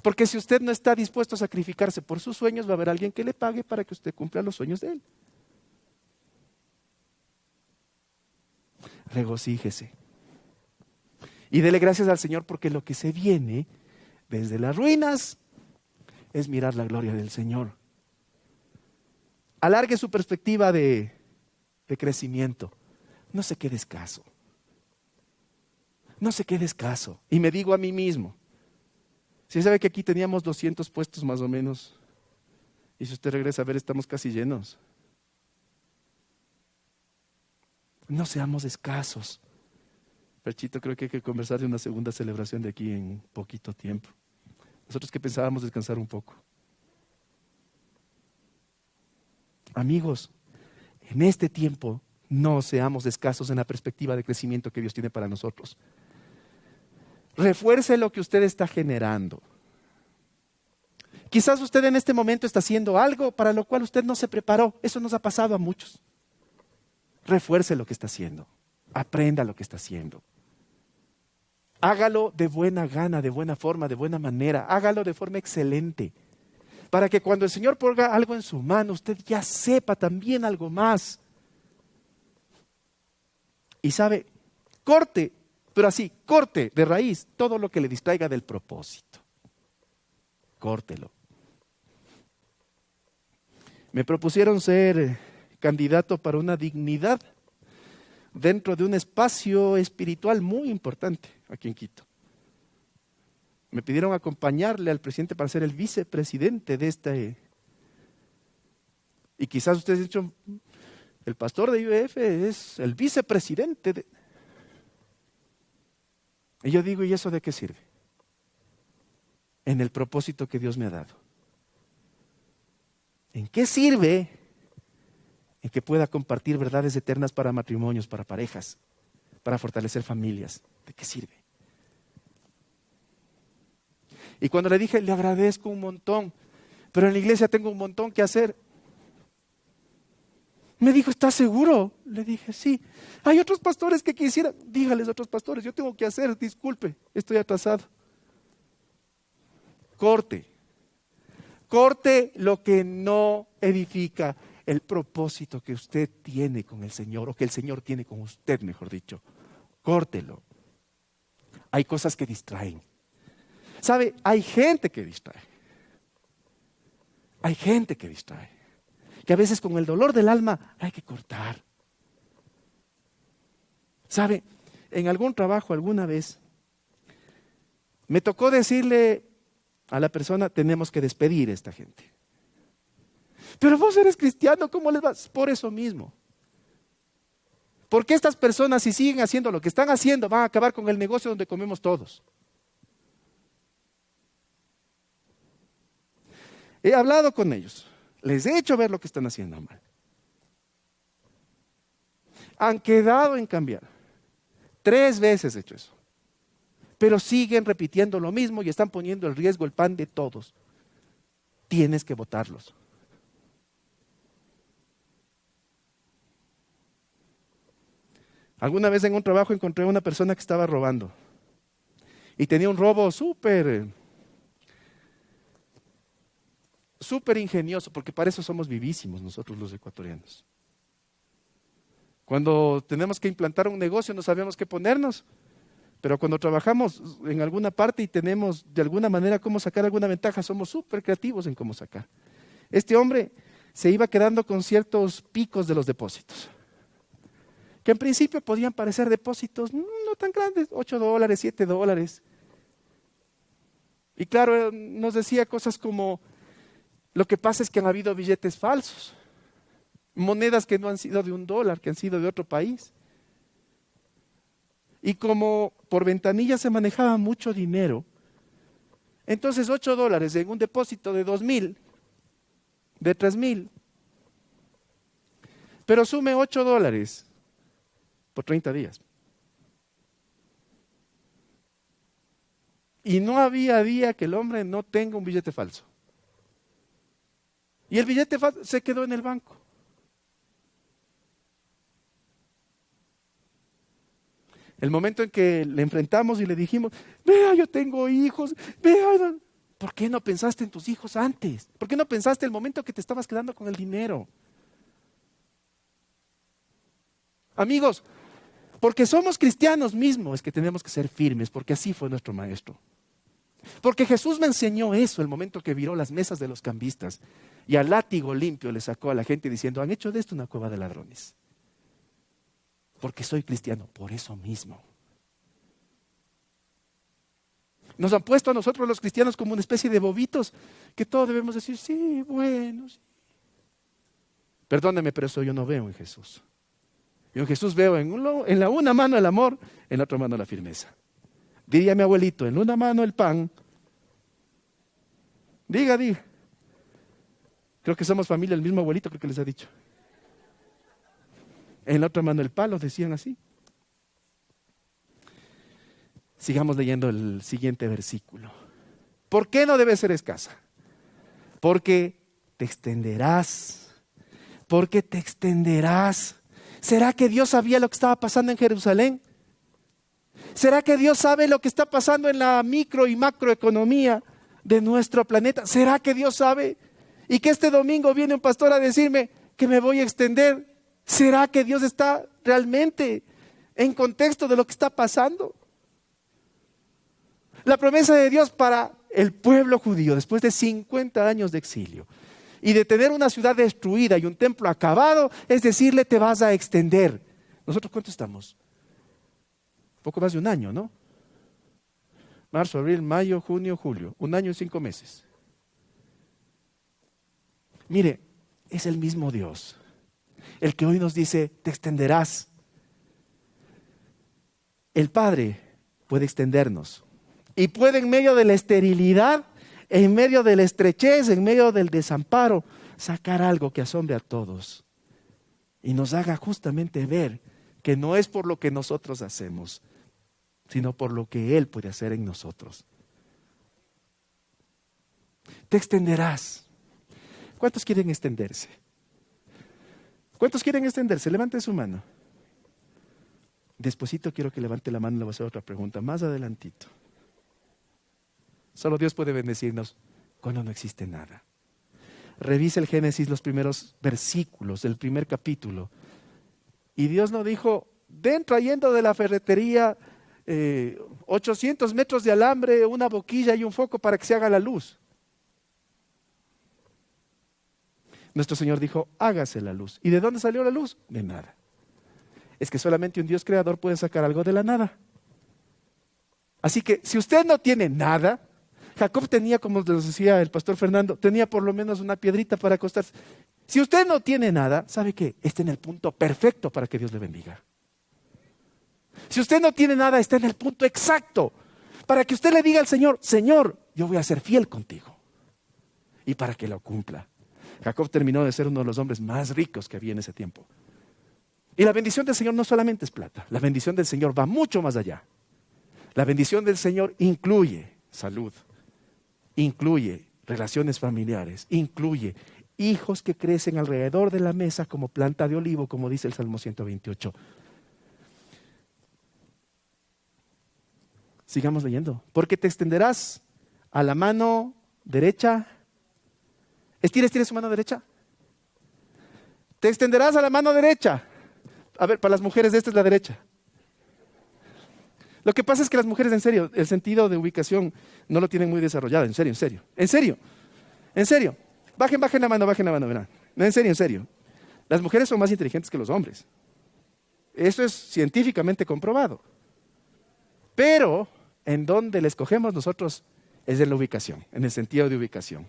Porque si usted no está dispuesto a sacrificarse por sus sueños, va a haber alguien que le pague para que usted cumpla los sueños de él. Regocíjese. Y dele gracias al Señor porque lo que se viene desde las ruinas es mirar la gloria del Señor. Alargue su perspectiva de crecimiento. No se quede escaso. No se quede escaso. Y me digo a mí mismo, si sabe que aquí teníamos 200 puestos más o menos, y si usted regresa a ver, estamos casi llenos. No seamos escasos. Perchito, creo que hay que conversar de una segunda celebración de aquí en poquito tiempo. Nosotros que pensábamos descansar un poco. Amigos, en este tiempo no seamos escasos en la perspectiva de crecimiento que Dios tiene para nosotros. Refuerce lo que usted está generando. Quizás usted en este momento está haciendo algo para lo cual usted no se preparó. Eso nos ha pasado a muchos. Refuerce lo que está haciendo. Aprenda lo que está haciendo. Hágalo de buena gana, de buena forma, de buena manera. Hágalo de forma excelente. Para que cuando el Señor ponga algo en su mano, usted ya sepa también algo más. Y sabe, corte, pero así, corte de raíz todo lo que le distraiga del propósito. Córtelo. Me propusieron ser candidato para una dignidad dentro de un espacio espiritual muy importante aquí en Quito. Me pidieron acompañarle al presidente para ser el vicepresidente de este. Y quizás ustedes han dicho, el pastor de IBF es el vicepresidente. Y yo digo, ¿y eso de qué sirve? En el propósito que Dios me ha dado. ¿En qué sirve? En que pueda compartir verdades eternas para matrimonios, para parejas, para fortalecer familias. ¿De qué sirve? Y cuando le dije, le agradezco un montón, pero en la iglesia tengo un montón que hacer. Me dijo, ¿estás seguro? Le dije, sí. Hay otros pastores que quisieran. Dígales a otros pastores, yo tengo que hacer, disculpe, estoy atrasado. corte. Corte lo que no edifica el propósito que usted tiene con el Señor, o que el Señor tiene con usted, mejor dicho. Córtelo. Hay cosas que distraen. ¿Sabe? Hay gente que distrae. Hay gente que distrae. Que a veces con el dolor del alma hay que cortar. ¿Sabe? En algún trabajo alguna vez me tocó decirle a la persona, tenemos que despedir a esta gente. Pero vos eres cristiano, ¿cómo les vas? Por eso mismo. Porque estas personas, si siguen haciendo lo que están haciendo, van a acabar con el negocio donde comemos todos. He hablado con ellos. Les he hecho ver lo que están haciendo mal. Han quedado en cambiar. 3 veces he hecho eso. Pero siguen repitiendo lo mismo y están poniendo en riesgo el pan de todos. Tienes que votarlos. Alguna vez en un trabajo encontré a una persona que estaba robando. Y tenía un robo súper ingenioso, porque para eso somos vivísimos nosotros los ecuatorianos. Cuando tenemos que implantar un negocio no sabemos qué ponernos, pero cuando trabajamos en alguna parte y tenemos de alguna manera cómo sacar alguna ventaja, somos súper creativos en cómo sacar. Este hombre se iba quedando con ciertos picos de los depósitos, que en principio podían parecer depósitos no tan grandes, $8, $7. Y claro, nos decía cosas como, lo que pasa es que han habido billetes falsos, monedas que no han sido de $1, que han sido de otro país. Y como por ventanilla se manejaba mucho dinero, entonces $8 en un depósito de 2,000, de 3,000, pero sume $8 por 30 días. Y no había día que el hombre no tenga un billete falso. Y el billete falso se quedó en el banco. El momento en que le enfrentamos y le dijimos, vea, yo tengo hijos, vea, ¿por qué no pensaste en tus hijos antes? ¿Por qué no pensaste el momento que te estabas quedando con el dinero? Amigos, porque somos cristianos mismos es que tenemos que ser firmes, porque así fue nuestro maestro. Porque Jesús me enseñó eso el momento que viró las mesas de los cambistas y al látigo limpio le sacó a la gente diciendo, han hecho de esto una cueva de ladrones. Porque soy cristiano, por eso mismo. Nos han puesto a nosotros los cristianos como una especie de bobitos que todos debemos decir, sí, bueno, sí. Perdóneme, pero eso yo no veo en Jesús. Yo en Jesús veo en la una mano el amor, en la otra mano la firmeza. Diría mi abuelito, en una mano el pan. Diga. Creo que somos familia, el mismo abuelito creo que les ha dicho. En la otra mano el palo, decían así. Sigamos leyendo el siguiente versículo. ¿Por qué no debe ser escasa? Porque te extenderás. Porque te extenderás. ¿Será que Dios sabía lo que estaba pasando en Jerusalén? ¿Será que Dios sabe lo que está pasando en la micro y macroeconomía de nuestro planeta? ¿Será que Dios sabe? Y que este domingo viene un pastor a decirme que me voy a extender. ¿Será que Dios está realmente en contexto de lo que está pasando? La promesa de Dios para el pueblo judío después de 50 años de exilio y de tener una ciudad destruida y un templo acabado, es decirle, te vas a extender. ¿Nosotros cuánto estamos? Poco más de un año, ¿no? Marzo, abril, mayo, junio, julio. 1 año y 5 meses. Mire, es el mismo Dios el que hoy nos dice, te extenderás. El Padre puede extendernos y puede en medio de la esterilidad, en medio de la estrechez, en medio del desamparo, sacar algo que asombre a todos y nos haga justamente ver que no es por lo que nosotros hacemos, sino por lo que Él puede hacer en nosotros. Te extenderás. ¿Cuántos quieren extenderse? ¿Cuántos quieren extenderse? Levante su mano. Despuésito quiero que levante la mano y le voy a hacer otra pregunta, más adelantito. Solo Dios puede bendecirnos cuando no existe nada. Revise el Génesis, los primeros versículos del primer capítulo. Y Dios no dijo, ven trayendo de la ferretería 800 metros de alambre, una boquilla y un foco para que se haga la luz. Nuestro Señor dijo, hágase la luz. ¿Y de dónde salió la luz? De nada. Es que solamente un Dios creador puede sacar algo de la nada. Así que si usted no tiene nada, Jacob tenía, como nos decía el pastor Fernando, tenía por lo menos una piedrita para acostarse. Si usted no tiene nada, ¿sabe qué? Está en el punto perfecto para que Dios le bendiga. Si usted no tiene nada, está en el punto exacto para que usted le diga al Señor, Señor, yo voy a ser fiel contigo. Y para que lo cumpla. Jacob terminó de ser uno de los hombres más ricos que había en ese tiempo. Y la bendición del Señor no solamente es plata, la bendición del Señor va mucho más allá. La bendición del Señor incluye salud, incluye relaciones familiares, incluye hijos que crecen alrededor de la mesa como planta de olivo, como dice el Salmo 128. Sigamos leyendo. Porque te extenderás a la mano derecha. Estire su mano derecha. Te extenderás a la mano derecha. A ver, para las mujeres esta es la derecha. Lo que pasa es que las mujeres, en serio, el sentido de ubicación no lo tienen muy desarrollado. En serio. Bajen la mano, verán. No, en serio. Las mujeres son más inteligentes que los hombres. Eso es científicamente comprobado. Pero, en donde le escogemos nosotros es en la ubicación, en el sentido de ubicación.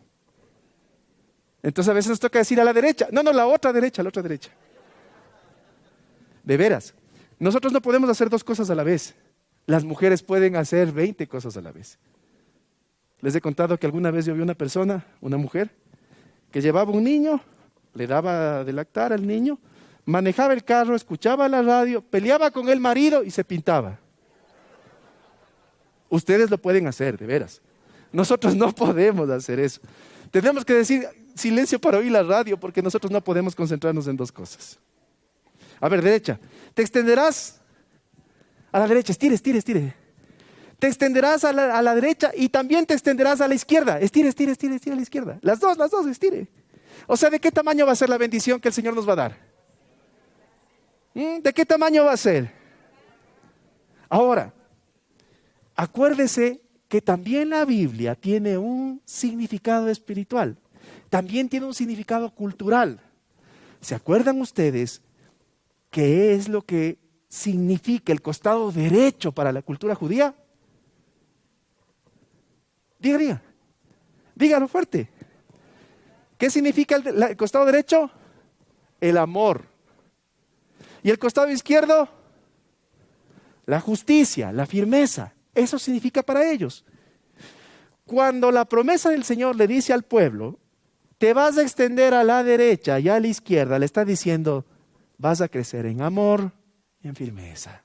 Entonces a veces nos toca decir a la derecha. No, la otra derecha. De veras, nosotros no podemos hacer dos cosas a la vez. Las mujeres pueden hacer 20 cosas a la vez. Les he contado que alguna vez yo vi una mujer, que llevaba un niño, le daba de lactar al niño, manejaba el carro, escuchaba la radio, peleaba con el marido y se pintaba. Ustedes lo pueden hacer, de veras. Nosotros no podemos hacer eso. Tenemos que decir silencio para oír la radio porque nosotros no podemos concentrarnos en dos cosas. A ver, derecha. Te extenderás a la derecha, estire. Te extenderás a la derecha y también te extenderás a la izquierda. Estire a la izquierda. Las dos, estire. O sea, ¿de qué tamaño va a ser la bendición que el Señor nos va a dar? ¿De qué tamaño va a ser? Ahora, acuérdese que también la Biblia tiene un significado espiritual. También tiene un significado cultural. ¿Se acuerdan ustedes qué es lo que significa el costado derecho para la cultura judía? Dígalo fuerte. ¿Qué significa el costado derecho? El amor. ¿Y el costado izquierdo? La justicia, la firmeza. Eso significa para ellos. Cuando la promesa del Señor le dice al pueblo, te vas a extender a la derecha y a la izquierda, le está diciendo, vas a crecer en amor y en firmeza.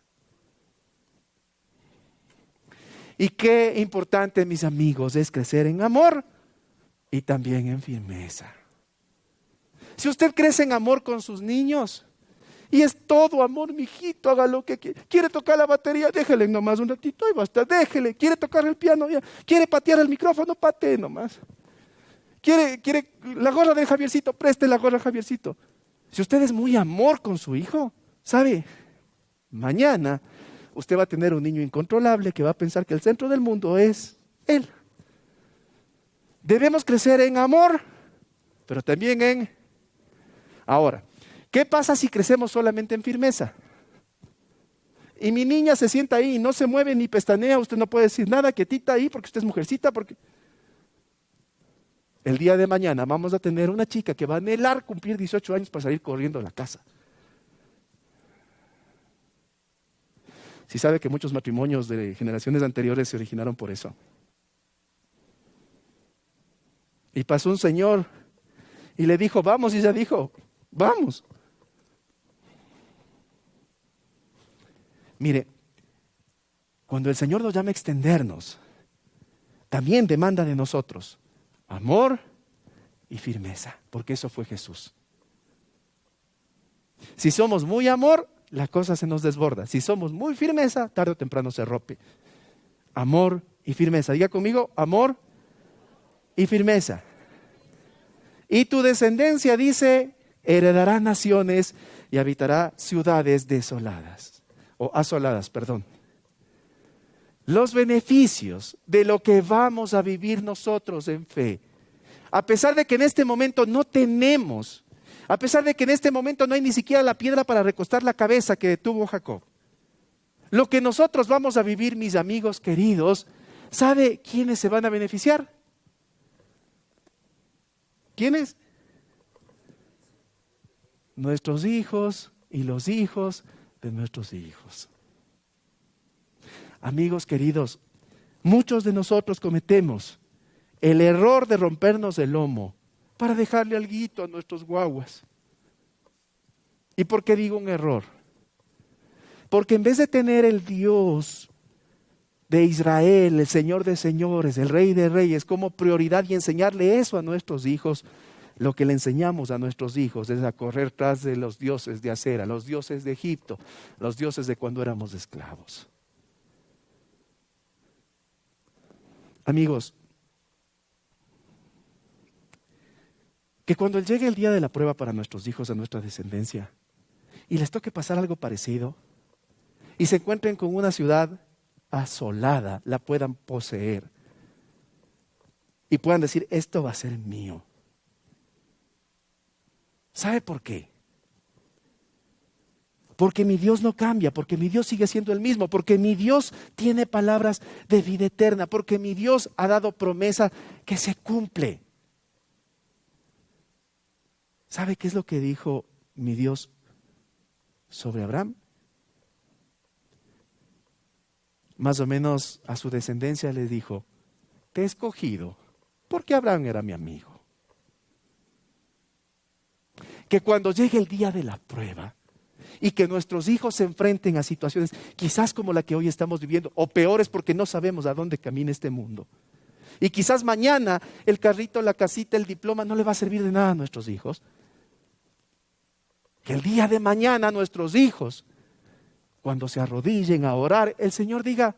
Y qué importante, mis amigos, es crecer en amor y también en firmeza. Si usted crece en amor con sus niños, y es todo amor, mijito, haga lo que quiere. Quiere tocar la batería, déjele nomás un ratito, y basta, déjele. Quiere tocar el piano, ya. Quiere patear el micrófono, patee nomás. Quiere la gorra del Javiercito, preste la gorra al Javiercito. Si usted es muy amor con su hijo, ¿sabe? Mañana usted va a tener un niño incontrolable que va a pensar que el centro del mundo es él. Debemos crecer en amor, pero también en... Ahora, ¿qué pasa si crecemos solamente en firmeza? Y mi niña se sienta ahí y no se mueve ni pestanea, usted no puede decir nada, quietita ahí porque usted es mujercita, porque... El día de mañana vamos a tener una chica que va a anhelar cumplir 18 años para salir corriendo de la casa. Si sabe que muchos matrimonios de generaciones anteriores se originaron por eso. Y pasó un señor y le dijo, vamos, y ella dijo, vamos. Mire, cuando el Señor nos llama a extendernos, también demanda de nosotros amor y firmeza, porque eso fue Jesús. Si somos muy amor, la cosa se nos desborda. Si somos muy firmeza, tarde o temprano se rompe. Amor y firmeza. Diga conmigo, amor y firmeza. Y tu descendencia, dice, heredará naciones y habitará ciudades desoladas, o asoladas, perdón. Los beneficios de lo que vamos a vivir nosotros en fe, a pesar de que en este momento no tenemos, a pesar de que en este momento no hay ni siquiera la piedra para recostar la cabeza que tuvo Jacob. Lo que nosotros vamos a vivir, mis amigos queridos, ¿sabe quiénes se van a beneficiar? ¿Quiénes? Nuestros hijos y los hijos de nuestros hijos. Amigos queridos, muchos de nosotros cometemos el error de rompernos el lomo para dejarle alguito a nuestros guaguas. ¿Y por qué digo un error? Porque en vez de tener el Dios de Israel, el Señor de señores, el Rey de reyes como prioridad y enseñarle eso a nuestros hijos, lo que le enseñamos a nuestros hijos es a correr tras de los dioses de acera, los dioses de Egipto, los dioses de cuando éramos esclavos. Amigos, que cuando llegue el día de la prueba para nuestros hijos, a nuestra descendencia, y les toque pasar algo parecido, y se encuentren con una ciudad asolada, la puedan poseer, y puedan decir, esto va a ser mío. ¿Sabe por qué? Porque mi Dios no cambia, porque mi Dios sigue siendo el mismo, porque mi Dios tiene palabras de vida eterna, porque mi Dios ha dado promesa que se cumple. ¿Sabe qué es lo que dijo mi Dios sobre Abraham? Más o menos a su descendencia le dijo, te he escogido porque Abraham era mi amigo. Que cuando llegue el día de la prueba y que nuestros hijos se enfrenten a situaciones quizás como la que hoy estamos viviendo, o peores porque no sabemos a dónde camina este mundo. Y quizás mañana el carrito, la casita, el diploma no le va a servir de nada a nuestros hijos. Que el día de mañana nuestros hijos, cuando se arrodillen a orar, el Señor diga,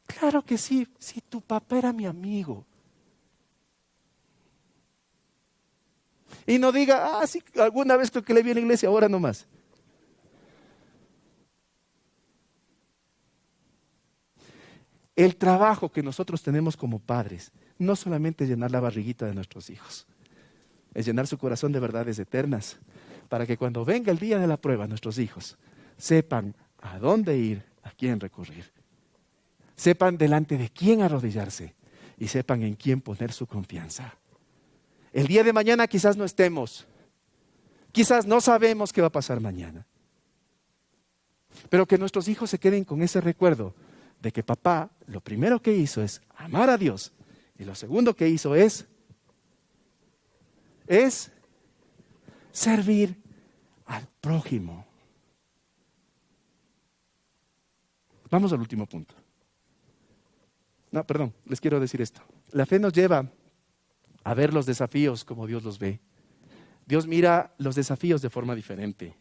claro que sí, si tu papá era mi amigo. Y no diga, sí, alguna vez creo que le vi en la iglesia, ahora no más. El trabajo que nosotros tenemos como padres, no solamente es llenar la barriguita de nuestros hijos, es llenar su corazón de verdades eternas, para que cuando venga el día de la prueba, nuestros hijos sepan a dónde ir, a quién recurrir, sepan delante de quién arrodillarse y sepan en quién poner su confianza. El día de mañana quizás no estemos, quizás no sabemos qué va a pasar mañana, pero que nuestros hijos se queden con ese recuerdo de que papá lo primero que hizo es amar a Dios y lo segundo que hizo es servir al prójimo. Vamos al último punto. No, perdón, les quiero decir esto. La fe nos lleva a ver los desafíos como Dios los ve. Dios mira los desafíos de forma diferente.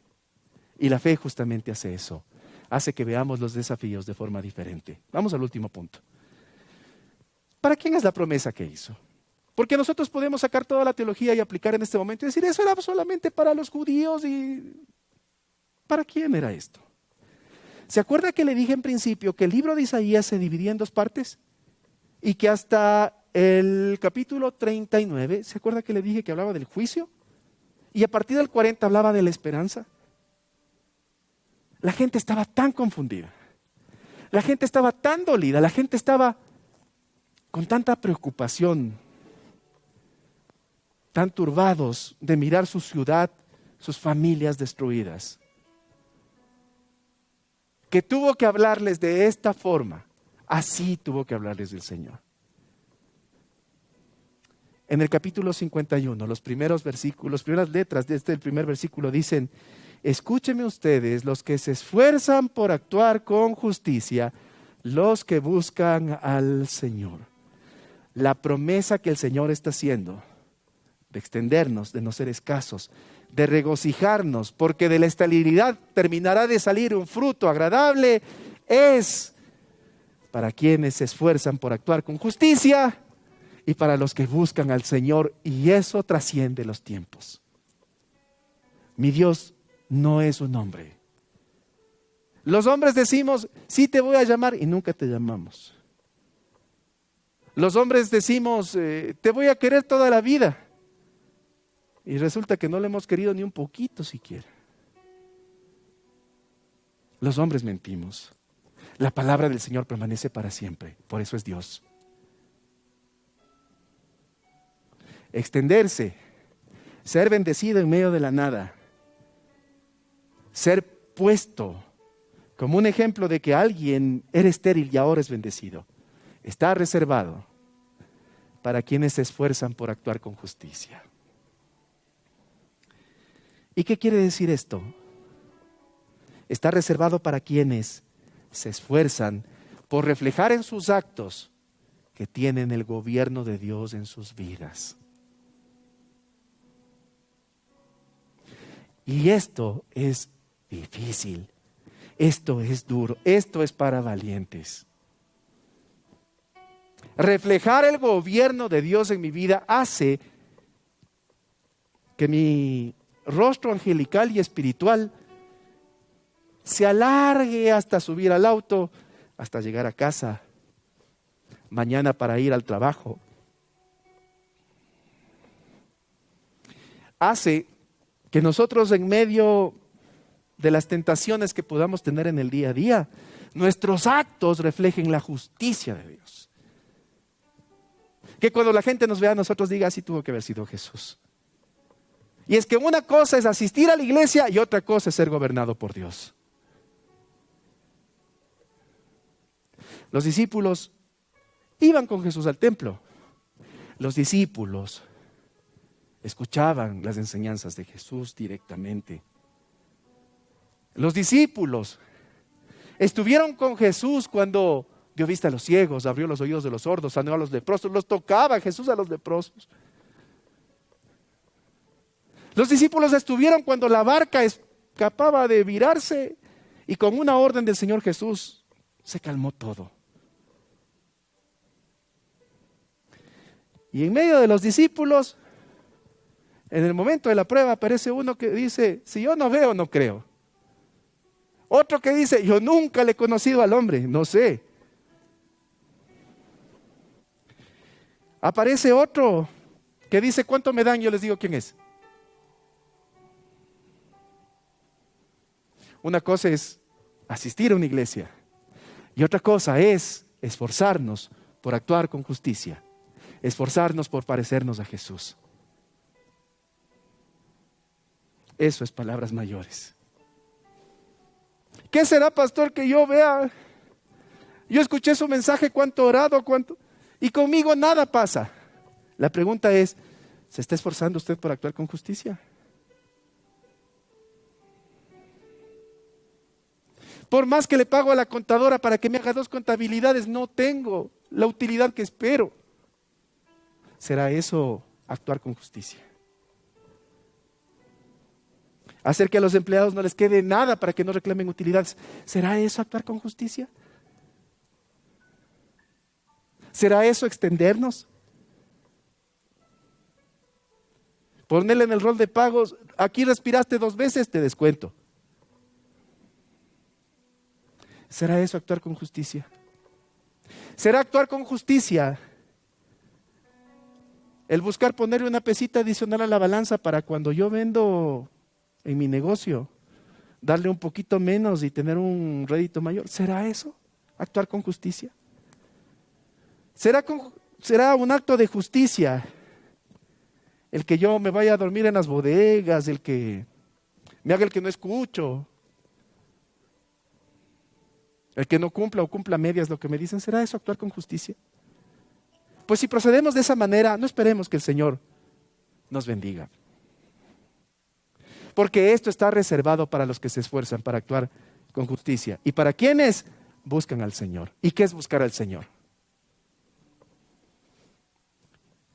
Y la fe justamente hace eso. Hace que veamos los desafíos de forma diferente. Vamos al último punto. ¿Para quién es la promesa que hizo? Porque nosotros podemos sacar toda la teología y aplicar en este momento y decir, eso era solamente para los judíos y ¿para quién era esto? ¿Se acuerda que le dije en principio que el libro de Isaías se dividía en dos partes? Y que hasta el capítulo 39, ¿se acuerda que le dije que hablaba del juicio? Y a partir del 40 hablaba de la esperanza. La gente estaba tan confundida. La gente estaba tan dolida. La gente estaba con tanta preocupación, tan turbados de mirar su ciudad, sus familias destruidas, que tuvo que hablarles de esta forma. Así tuvo que hablarles del Señor. En el capítulo 51, los primeros versículos, las primeras letras de el primer versículo dicen, escúchenme ustedes los que se esfuerzan por actuar con justicia, los que buscan al Señor. La promesa que el Señor está haciendo de extendernos, de no ser escasos, de regocijarnos, porque de la esterilidad terminará de salir un fruto agradable, es para quienes se esfuerzan por actuar con justicia y para los que buscan al Señor, y eso trasciende los tiempos. Mi Dios no es un hombre. Los hombres decimos, sí te voy a llamar, y nunca te llamamos. Los hombres decimos, te voy a querer toda la vida, y resulta que no le hemos querido ni un poquito siquiera. Los hombres mentimos. La palabra del Señor permanece para siempre, por eso es Dios. Extenderse, ser bendecido en medio de la nada, ser puesto como un ejemplo de que alguien era estéril y ahora es bendecido, está reservado para quienes se esfuerzan por actuar con justicia. ¿Y qué quiere decir esto? Está reservado para quienes se esfuerzan por reflejar en sus actos que tienen el gobierno de Dios en sus vidas. Y esto es difícil, esto es duro, esto es para valientes. Reflejar el gobierno de Dios en mi vida hace que mi rostro angelical y espiritual se alargue hasta subir al auto, hasta llegar a casa, mañana para ir al trabajo. Hace que nosotros en medio de las tentaciones que podamos tener en el día a día, nuestros actos reflejen la justicia de Dios. Que cuando la gente nos vea a nosotros diga, así tuvo que haber sido Jesús. Y es que una cosa es asistir a la iglesia y otra cosa es ser gobernado por Dios. Los discípulos iban con Jesús al templo. Los discípulos escuchaban las enseñanzas de Jesús directamente. Los discípulos estuvieron con Jesús cuando dio vista a los ciegos, abrió los oídos de los sordos, sanó a los leprosos, los tocaba Jesús a los leprosos. Los discípulos estuvieron cuando la barca escapaba de virarse y con una orden del Señor Jesús se calmó todo. Y en medio de los discípulos, en el momento de la prueba, aparece uno que dice, si yo no veo, no creo. Otro que dice, yo nunca le he conocido al hombre, no sé. Aparece otro que dice, ¿cuánto me dan? Yo les digo quién es. Una cosa es asistir a una iglesia y otra cosa es esforzarnos por actuar con justicia, esforzarnos por parecernos a Jesús. Eso es palabras mayores. ¿Qué será, pastor, que yo vea? Yo escuché su mensaje, cuánto orado, cuánto, y conmigo nada pasa. La pregunta es, ¿se está esforzando usted por actuar con justicia? Por más que le pago a la contadora para que me haga 2 contabilidades, no tengo la utilidad que espero. ¿Será eso actuar con justicia? Hacer que a los empleados no les quede nada para que no reclamen utilidades. ¿Será eso actuar con justicia? ¿Será eso extendernos? Ponerle en el rol de pagos, aquí respiraste 2 veces, te descuento. ¿Será eso actuar con justicia? ¿Será actuar con justicia el buscar ponerle una pesita adicional a la balanza para cuando yo vendo en mi negocio, darle un poquito menos y tener un rédito mayor? ¿Será eso actuar con justicia? ¿Será un acto de justicia el que yo me vaya a dormir en las bodegas, el que me haga el que no escucho, el que no cumpla o cumpla medias lo que me dicen? ¿Será eso actuar con justicia? Pues si procedemos de esa manera, no esperemos que el Señor nos bendiga. Porque esto está reservado para los que se esfuerzan para actuar con justicia. ¿Y para quienes buscan al Señor? ¿Y qué es buscar al Señor?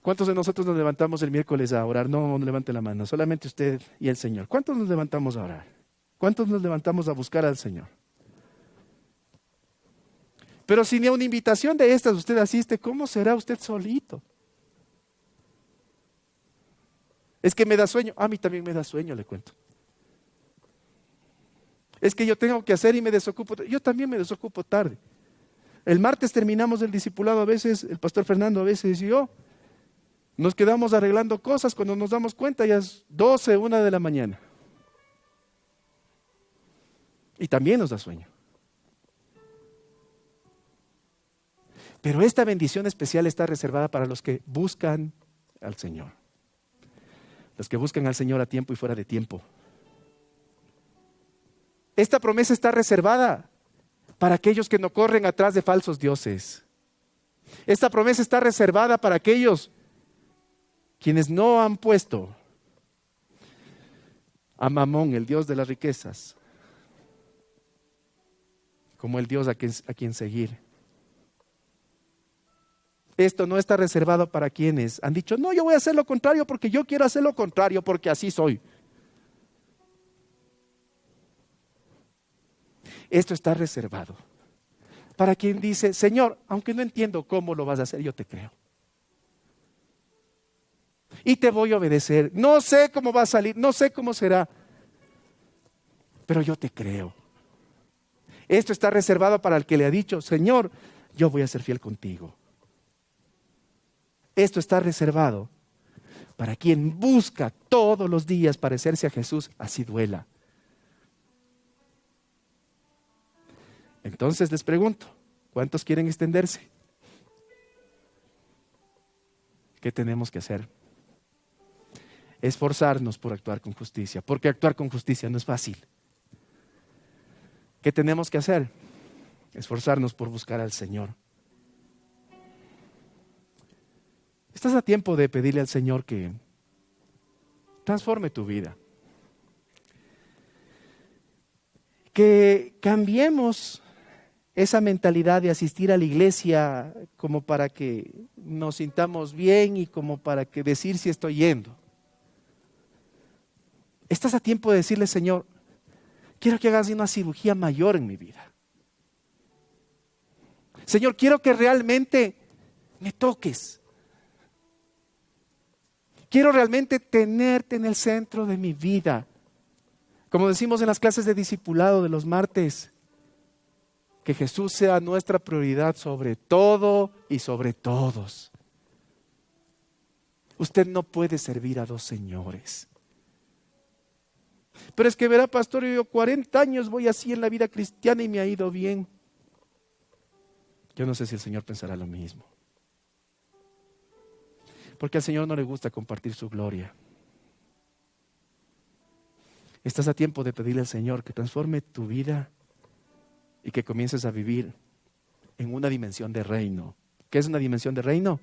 ¿Cuántos de nosotros nos levantamos el miércoles a orar? No levante la mano, solamente usted y el Señor. ¿Cuántos nos levantamos a orar? ¿Cuántos nos levantamos a buscar al Señor? Pero si ni a una invitación de estas usted asiste, ¿cómo será usted solito? Es que me da sueño. A mí también me da sueño, le cuento. Es que yo tengo que hacer y me desocupo. Yo también me desocupo tarde. El martes terminamos el discipulado a veces, el pastor Fernando a veces y yo. Nos quedamos arreglando cosas, cuando nos damos cuenta ya es 12, 1 de la mañana. Y también nos da sueño. Pero esta bendición especial está reservada para los que buscan al Señor. Los que buscan al Señor a tiempo y fuera de tiempo. Esta promesa está reservada para aquellos que no corren atrás de falsos dioses. Esta promesa está reservada para aquellos quienes no han puesto a Mamón, el Dios de las riquezas, como el Dios a quien seguir. Esto no está reservado para quienes han dicho, no, yo voy a hacer lo contrario porque yo quiero hacer lo contrario porque así soy. Esto está reservado para quien dice, Señor, aunque no entiendo cómo lo vas a hacer, yo te creo. Y te voy a obedecer. No sé cómo va a salir, no sé cómo será, pero yo te creo. Esto está reservado para el que le ha dicho, Señor, yo voy a ser fiel contigo. Esto está reservado para quien busca todos los días parecerse a Jesús, así duela. Entonces les pregunto, ¿cuántos quieren extenderse? ¿Qué tenemos que hacer? Esforzarnos por actuar con justicia, porque actuar con justicia no es fácil. ¿Qué tenemos que hacer? Esforzarnos por buscar al Señor. Estás a tiempo de pedirle al Señor que transforme tu vida. Que cambiemos esa mentalidad de asistir a la iglesia como para que nos sintamos bien y como para que decir si estoy yendo. Estás a tiempo de decirle, Señor, quiero que hagas una cirugía mayor en mi vida. Señor, quiero que realmente me toques. Quiero realmente tenerte en el centro de mi vida. Como decimos en las clases de discipulado de los martes, que Jesús sea nuestra prioridad sobre todo y sobre todos. Usted no puede servir a dos señores. Pero es que verá, pastor, yo 40 años voy así en la vida cristiana y me ha ido bien. Yo no sé si el Señor pensará lo mismo. Porque al Señor no le gusta compartir su gloria. Estás a tiempo de pedirle al Señor que transforme tu vida y que comiences a vivir en una dimensión de reino. ¿Qué es una dimensión de reino?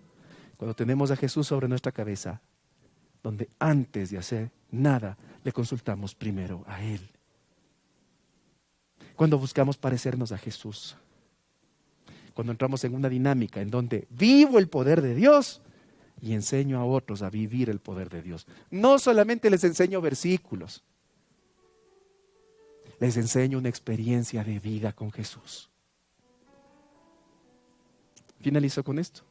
Cuando tenemos a Jesús sobre nuestra cabeza, donde antes de hacer nada, le consultamos primero a Él. Cuando buscamos parecernos a Jesús. Cuando entramos en una dinámica en donde vivo el poder de Dios y enseño a otros a vivir el poder de Dios. No solamente les enseño versículos, les enseño una experiencia de vida con Jesús. Finalizo con esto.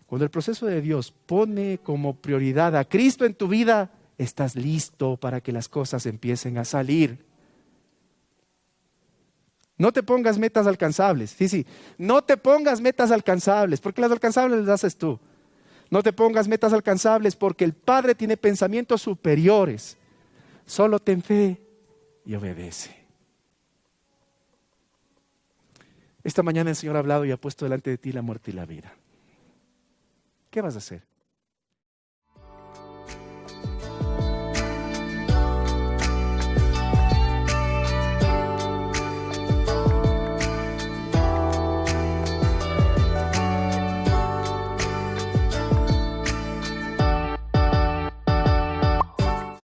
Cuando el proceso de Dios pone como prioridad a Cristo en tu vida, estás listo para que las cosas empiecen a salir. No te pongas metas alcanzables. Sí. No te pongas metas alcanzables, porque las alcanzables las haces tú. No te pongas metas alcanzables porque el Padre tiene pensamientos superiores. Solo ten fe y obedece. Esta mañana el Señor ha hablado y ha puesto delante de ti la muerte y la vida. ¿Qué vas a hacer?